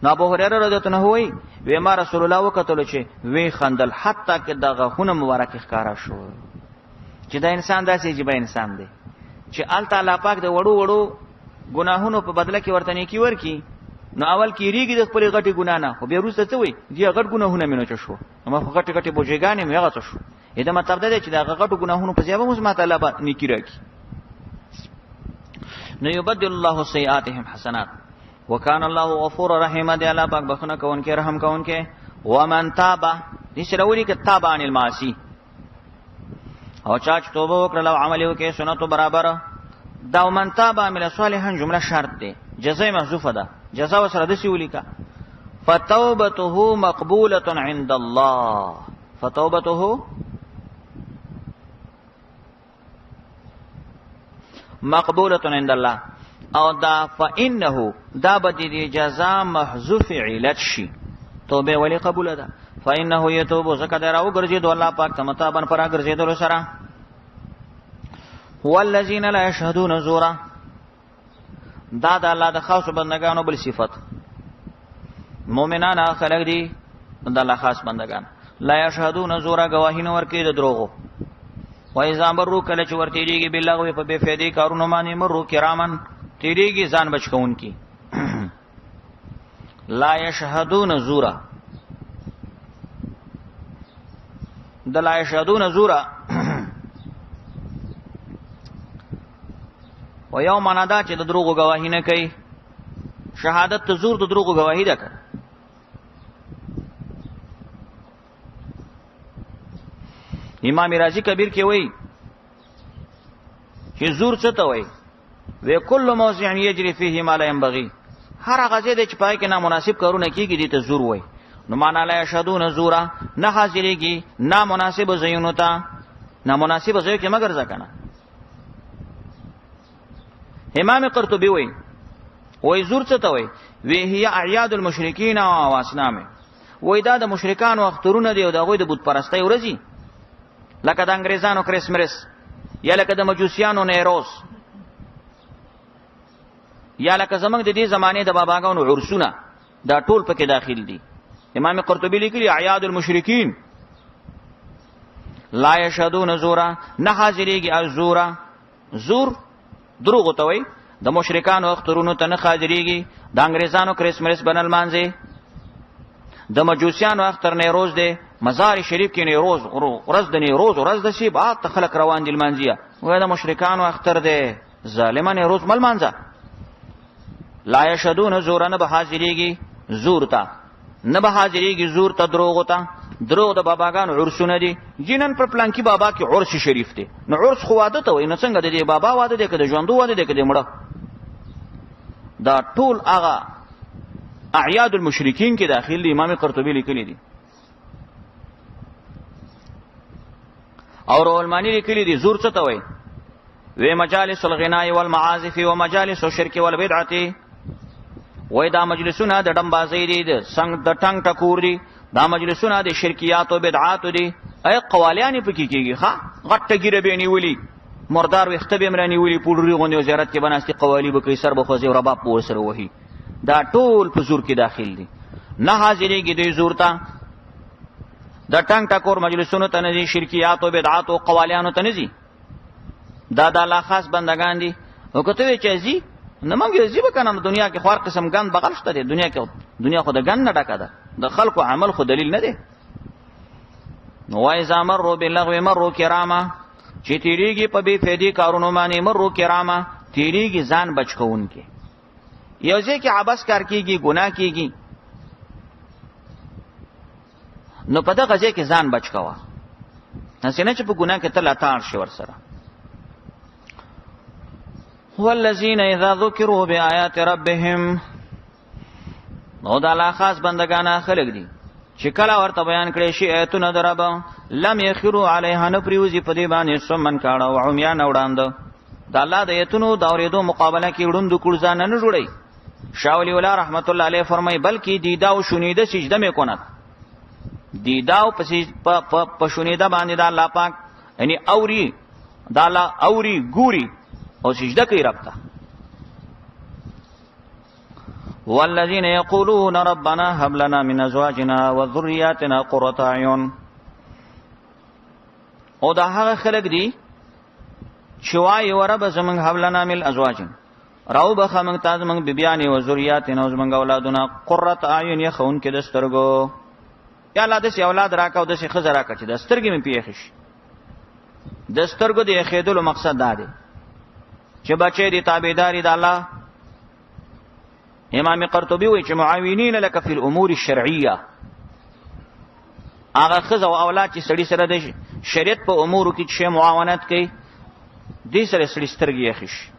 نو ابو هريره رضی الله عنه وای وې ما رسول الله وکتل چې وی خندل حتی کې دغه خونه مبارک ښکارا شو چې دا انسان داسې جيبه انسان دی چې الله تعالی پاک د وړو ګناهونو په بدله کې ورته نیکی ورکی نو اول کې ریګي د خپل غټي ګنا نه خو بیا وروسته څه وای دی غټ ګناهونه مینو چ شو نو خو غټي بوجيګانې مې هغه څه شو دا مطلب دی چې دا غټو ګناهونو په ځای به موږ تعالی به نیکی راکړي نو یبدل الله سیئاتهم حسنات وکانه الله غفور رحیم دی الله پاک بخنه کوونکې رحم کوونکې ومن تاب دې سره ولي کې تاب عن المعاصی او چا چې توبه وکړه او عمل وکړي سنت برابر دا ومن تاب عمل صالحا جمله شرط دی جزاء محذوفه ده جزاء سره د سی ولیکا فتوبته مقبوله عند الله فتوبته مقبوله عند الله او دا فانه دا بدی جزاء محذوف علت شي توبه ولی قبول ده فانه يتوب زکه راو ګرځي دو الله پاک تمتابن پر ګرځي دل سره والذین لا یشهدون زورا دا د الله د خاص بندگانو بل صفت مؤمنان خلق دي د الله خاص بندگان لا یشهدون زورا گواهی نور کوي د دروغو و اذا مروا کله چې ورته دیږي بالله په بے فائدې کارونه باندې مرو کرامن تیریږي ځان بچ کون کی لا یشهدون زورا د لا یشهدون زورا و یو معنا دا چې د دروغو گواهی نه کوي شهادت ته زور د دروغو گواهی ده کوي امام رازی کبیر کې وایي چې زور څه ته وایي و کل موضع یجری فيه ما لا ينبغي هر هغه ځای چې پای کې نامناسب کارونه کیږي دې ته زور وایي نو معنا لا یشهدون زورا نه حاضرېږي نامناسب ځایونو ته نامناسب ځای کې مگر ځکنه امام قرطبی وای زور څه ته وای وی هي اعیاد المشرکین او اسنام وای دا د مشرکان وخترونه دی او دغه د بت پرستۍ ورځي لکه د انګریزانو کریسمس یا لکه د مجوسیانو نیروز یا لکه زمنګ د دې زمانه د باباګانو عرسونه دا ټول پکې داخل دي امام قرطبی لیکلی اعیاد المشرکین لا یشهدون زورا نه حاضرېږي الزورا زور دروغ ته وای د مشرکانو اخترونو ته نه حاضرېږي د انګریزانو کریسمس بنل مانځي د مجوسیانو اختر نیروز دی مزار شریف کې نیروز ورځ د نیروز ورځ د شی بعد خلک روان دي المانځي وای د مشرکانو اختر دی ظالمان نیروز مل مانځه لا یشهدون زورا نه به حاضرېږي زور ته نه به حاضرېږي زور ته دروغ ته دروغ د باباګانو عرسونه دي جنن پر پلانکی بابا کې عرس شریف دی نو عرس خو واده ته وای نو څنګه د دې بابا واده دی که د ژوندو واده دی که د مړه دا ټول هغه اعیاد المشرکین کې داخل دي امام قرطبی لیکلی دي او رولمانی لیکلی دي زور څه ته وای و مجالس الغناء والمعازف ومجالس الشرك والبدعه وای دا مجلسونه د ډمبازۍ دي د څنګه د ټنګ ټکور دي دا مجلسونه د شرکیات او بدعات دي اي قوالیان پکې کیږي ها غټه ګیره به نیولي مردار وخته به مرانی ویلي پوډری غونډه زیارت کې بناستي قوالی به کوي سر به خوځي او رباب په سره وਹੀ دا ټول په زور کې داخل دي نه حاضرېږي د زور ته د ټنګ ټکور مجلسونو ته نه دي شرکیات او بدعات او قوالیانو ته نه دي دا د الله خاص بندگان دي او کته چې ازي نه مونږ ازي به کنه دنیا کې خور قسم ګند بغل شته دي دنیا خو د ګند نه ډکه ده د خلکو عمل خو دلیل نه دی نو وای زمرو باللغو مرو کراما چې تیریږي په بی فیدی کارونو باندې مرو کراما تیریږي ځان بچ کوونکې یو ځای کې عبث کار کیږي ګناه کیږي نو په دغه ځای کې ځان بچ کوا نسینه چې په ګناه کې تل اتاړ شي ور سره هو الذين اذا ذكروا بآيات ربهم نو دا لا خاص بندگان خلق دي چې کله ورته بیان کړي شي آیتونه درب لم يخروا عليها نپریوزي په دې باندې سمن کاړه او عميان وړاند دا الله د آیتونو دا ورېدو مقابله کې وړوند کړ ځان نه جوړي شاولی ولا رحمت الله علیه فرمای بلکې دیدا او شنیده سجده مې کونت دیدا او په شنیده باندې دا الله پاک یعنی اوري دا الله اوري ګوري او سجده کوي رب ته والذین یقولون ربنا هب لنا من ازواجنا وذرياتنا قرة اعین او دا هغه خلق دي چې وایي ورب زمون هب لنا من ازواجنا راو بخا منگ تاز منگ بیبیانی و ذریاتنا و زمنگ اولادنا قررت آیون یخون که دسترگو یا اللہ دسی اولاد راکا و دسی خز راکا چی دسترگی من پیخش دسترگو دی خیدلو مقصد داده چه بچه دی تابیداری دا اللہ امام قرطبی وی چه معاونین لک فی الامور الشرعیه آغا خز و اولاد چی سڑی سر دی شریعت پا امورو کی چه معاونت کئی دی سر سڑی سترگی یخش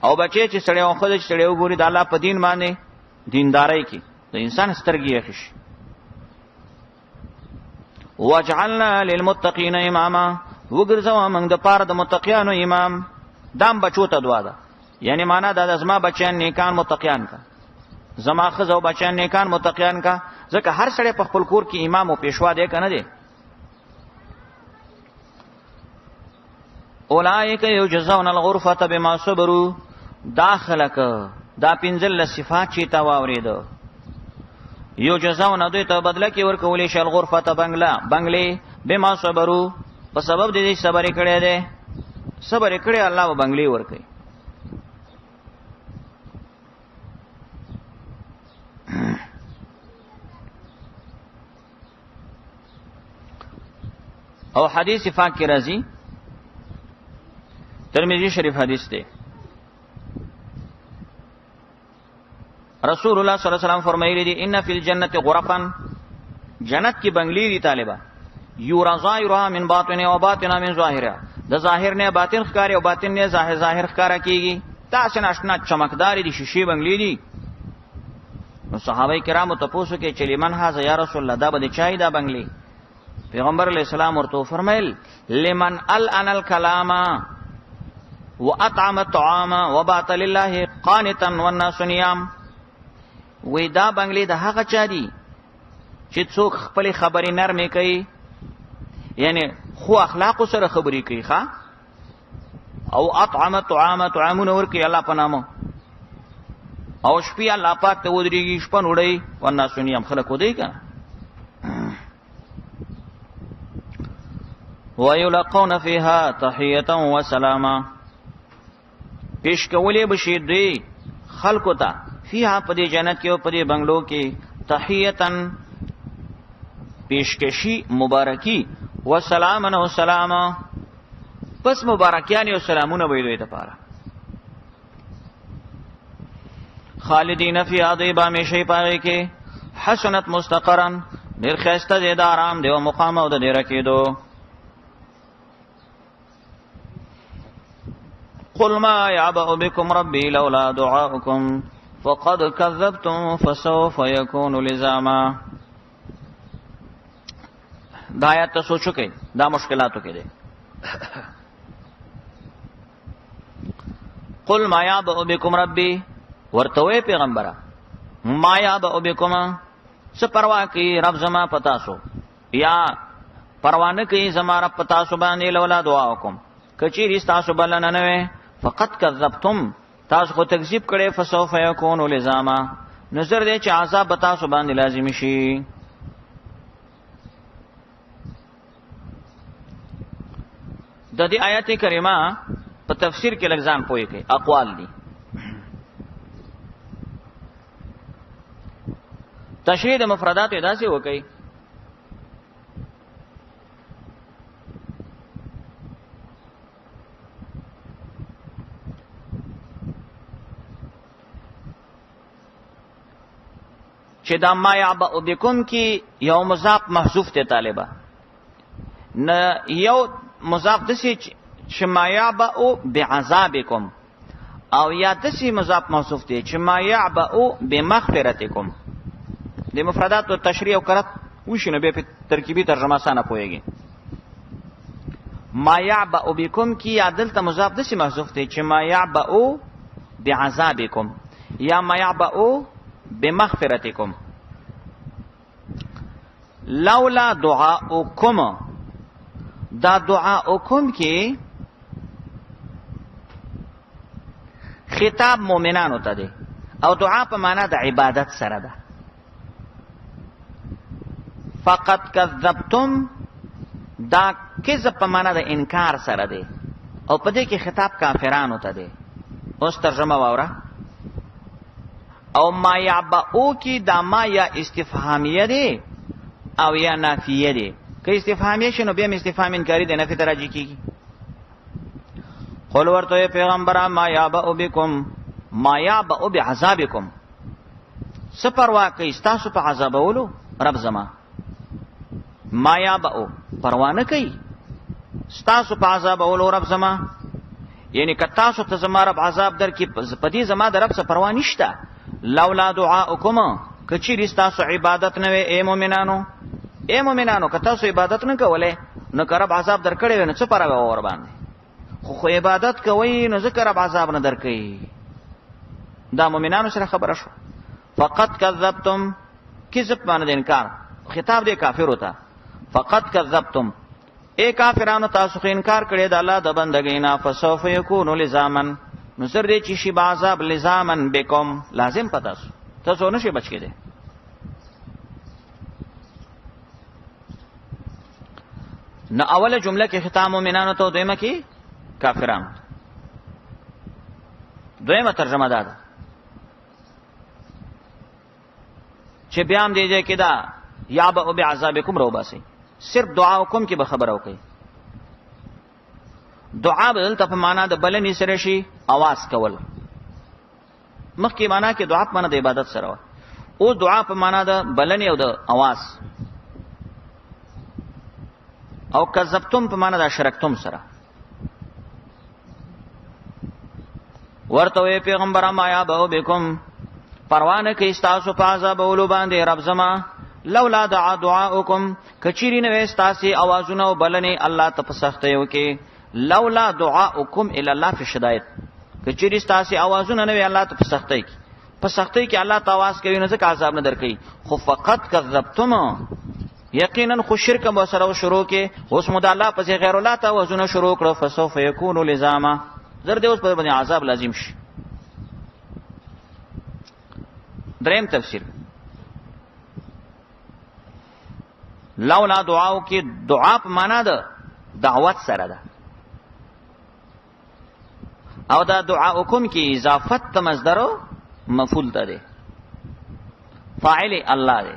او بچی چې سړی او خدای چې سړی وګوري د الله په دین باندې دیندارۍ کې د انسان سترګې یخش وجعلنا للمتقین اماما وګرځو موږ د پاره د متقینو امام دام بچو ته دعا ده یعنی معنا دا زما بچیان نیکان متقیان کا زما خزو بچیان نیکان متقیان کا ځکه هر سړی په خپل کور کې امام او پیشوا دی کنه دی اولئک یجزون الغرفه بما صبروا داخلك دا پنځل صفات چې تا واورید یجزون دوی ته بدله کې ورکولې شل غرفه بنگلې بما صبروا په سبب دې صبر کړی دی صبر کړی الله و بنگلې ورکړي او حدیث پاک کی راځي ترمذی شریف حدیث دی رسول الله صلی الله علیه وسلم فرمایلی دی ان فی الجنه غرفا جنت کی بنگلی دی طالبہ یورا ظاهرها من باطن و باطنها من ظاهرها د ظاهر نه باطن ښکاری او باطن نه ظاهر ښکارا کیږي تاسو ناشنا چمکدار دي شیشې بنگلی دي نو صحابه کرامو تاسو کې چلیمن هاذا یا رسول الله دا به چای دا بنگلی پیغمبر علیہ السلام ورته فرمایل لمن الان الكلام واطعم الطعام وبات لله قانتا والناس نيام وې دا بنگلې د هغه چا دي چې څوک خپل خبرې نرمې کوي یعنی خو اخلاق سره خبرې کوي ښا او اطعم الطعام طعامون ورکی الله په نامه او شپې الله پاک ته ودرېږي شپه وړي والناس نيام خلک ودی کنه ويلقون فيها تحيه وسلاما پیش کولې بشي دی خلقو ته فيها په دې جنت کې او په دې بنگلو کې تحیتن پیشکشی مبارکی وسلامن او سلاما پس مبارکیان او سلامونه وي دوی ته پاره خالدین فی عذاب همیشه پاره کې حسنت مستقرن ډیر خسته دې د آرام دی او مقام او د ډیر کېدو قل ما يعبأ بكم ربي لولا دعاؤكم فقد كذبتم فسوف يكون لزاما دا آیات ته سوچو کې دا مشکلاتو کې دي قل ما يعبأ بكم ربي ورتوي پیغمبره ما يعبأ بكم څه پروا کوي رب زما پتا سو یا پروا نه کوي زما رب پتا سو باندې لولا دعاؤكم کچې تاسو بل نه نه فقط کذبتم تاسو خو تکذیب کړي فسوف یکون لزاما نظر دې چې عذاب تاسو باندې لازم شي د دې آیت کریمه په تفسیر کې لږ ځان پوي کوي اقوال دي تشریح د مفردات داسې وکي چې دا ما یعبأ بكم کې یو مضاف محذوف ته طالبہ نه یو مضاف دسی چې ما یعبأ بعذابکم او یا دسی مضاف محذوف ته چې ما یعبأ بمغفرتکم د مفردات او تشریح او قرات وشنه به په ترکیبی ترجمه سره پويږي ما یعبأ بكم کی عدل ته مضاف دسی محذوف ته چې ما یعبأ بعذابکم یا ما یعبأ بمغفرتکم لولا دعاؤکم دا دعاؤکم کی خطاب مومنانو ته دی او دعا په معنا د عبادت سره ده فقط کذبتم دا کذب په معنا د انکار سره دی او په دې کې خطاب کافرانو ته دی اوس ترجمه واوره او ما یعبأو کی دا ما یا استفهامیه دی او یا نافیه دی که استفهامیه شنو بیا استفهام انکاری دی نفی تراجی کیږي قول ورته پیغمبره ما یعبأ بكم ما یعبأ بعذابکم سپروا کوي تاسو په عذابولو رب زما ما یعبأ پروا نه کوي تاسو په عذابولو رب زما یعنی که تاسو ته زما رب عذاب در کې پدې زما در رب څخه پروا نشته لولا دعاؤکم کچې تاسو عبادت نه وي اے مؤمنانو که تاسو عبادت نه کولې نو که رب عذاب در کړی نو څه پروا ور باندې خو عبادت کوي نو ذکر رب عذاب نه در کوي دا مؤمنانو سره خبره شو فقط کذبتم کذب معنی د انکار خطاب دی کافر ہوتا فقط کذبتم اے کافرانو تاسو انکار کړی د الله د بندګۍ نه فسوف یکون لزامن نو سر دې چې شی عذاب لزامن بكم لازم پتا تاسو نشي بچ کېده نو اوله جمله کې ختام مومنانو ته دویمه کې کافرانو دویمه ترجمه ده چې بیا هم دې کې دا یعبأ بعذابکم رو باسي صرف دعاوکم کې به خبر او کوي دعا بدل ته په معنا د بلنې سره شي आवाज کول مخکې معنا کې دعا په معنا د عبادت سره او دعا په معنا د بلنې او د आवाज او کذبتم په معنا د شرکتم سره ورته پیغمبر ما یعبأ بكم پروانه کې تاسو په عذاب اولو باندې رب زما لولا دعاؤکم کچری نه وستاسي आवाजونه او بلنې الله ته په سختیو کې لولا دعاؤکم الی الله فی شدائد کچری ستاسي आवाजونه نه وی الله ته په سختۍ کې الله ته आवाज کوي نه ځکه عذاب نه درکې خو فقط کذبتم یقینا خو شرک مو سره شروع کې اوس مو د الله په غیر الله ته आवाजونه شروع کړو فسوف یکون لزاما زر دې اوس په باندې عذاب لازم شي دریم تفسیر لولا دعاو کې دعا په معنا ده دعوت سره ده او دا دعاؤکم کی اضافت تا مصدر مفعول تا دے فاعل الله دے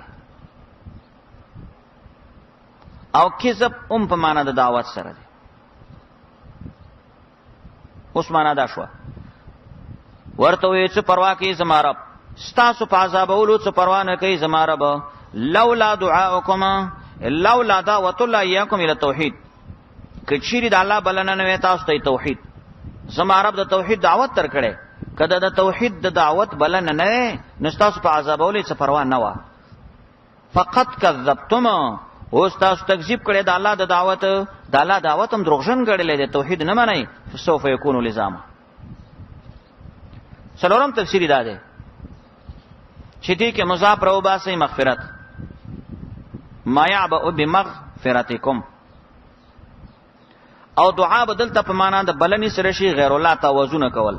او کذب په معنا د دعوت سره دے اوس معنا دا شو ورته وی څه پروا کوي زما رب ستاسو په عذاب اولو څه پروا نه کوي زما رب لولا دعاؤکم لولا دعوت الله یاکم الى التوحید کچری د الله بلنه نه تاسو ته توحید زما رب د توحید دعوت تر کړي کله د توحید د دعوت بلنه نه نستاسو په عذاب اولې څه پروا نه و فقط کذبتم او تاسو تکذیب کړي د الله د دعوت د الله دعوت هم دروغجن کړي د توحید نه منئ سوف یکون لزاما څلورم تفسیر دا ده چې دې کې مضاف رو باسي مغفرت ما یعبأ بمغفرتکم او دعا بدل ته په معنا د بلنی سره شي غیر الله توازن کول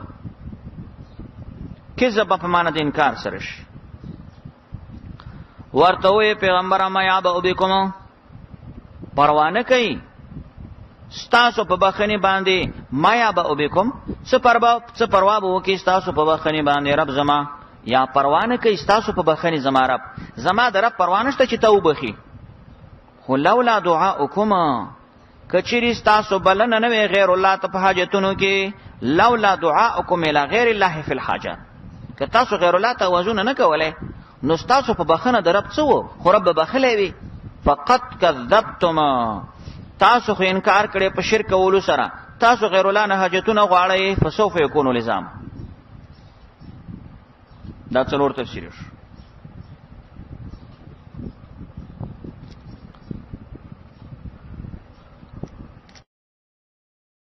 کذب په معنا د انکار سره شي ورته وی پیغمبر ما یعبأ بكم پروانه کوي ستاسو په بخنی باندې ما یعبأ بكم څه پروا به وکي ستاسو په بخنی باندې رب زما یا پروانه کوي ستاسو په بخنی زما رب زما د رب پروانه شته چې توبخي خو لولا دعاؤکم کچری ستاسو بلنه نه غیر الله ته په حاجتونو کې لولا دعاؤکم الى غیر الله فی الحاجات که تاسو غیر الله ته وزن نه کولای نو ستاسو په بخنه د رب څه و خو رب به بخلی وي فقط کذبتما تاسو خو انکار کړی په شرک کولو سره تاسو غیر الله نه حاجتونه غواړئ فسوف یکون لزام دا څلور تفسیر شو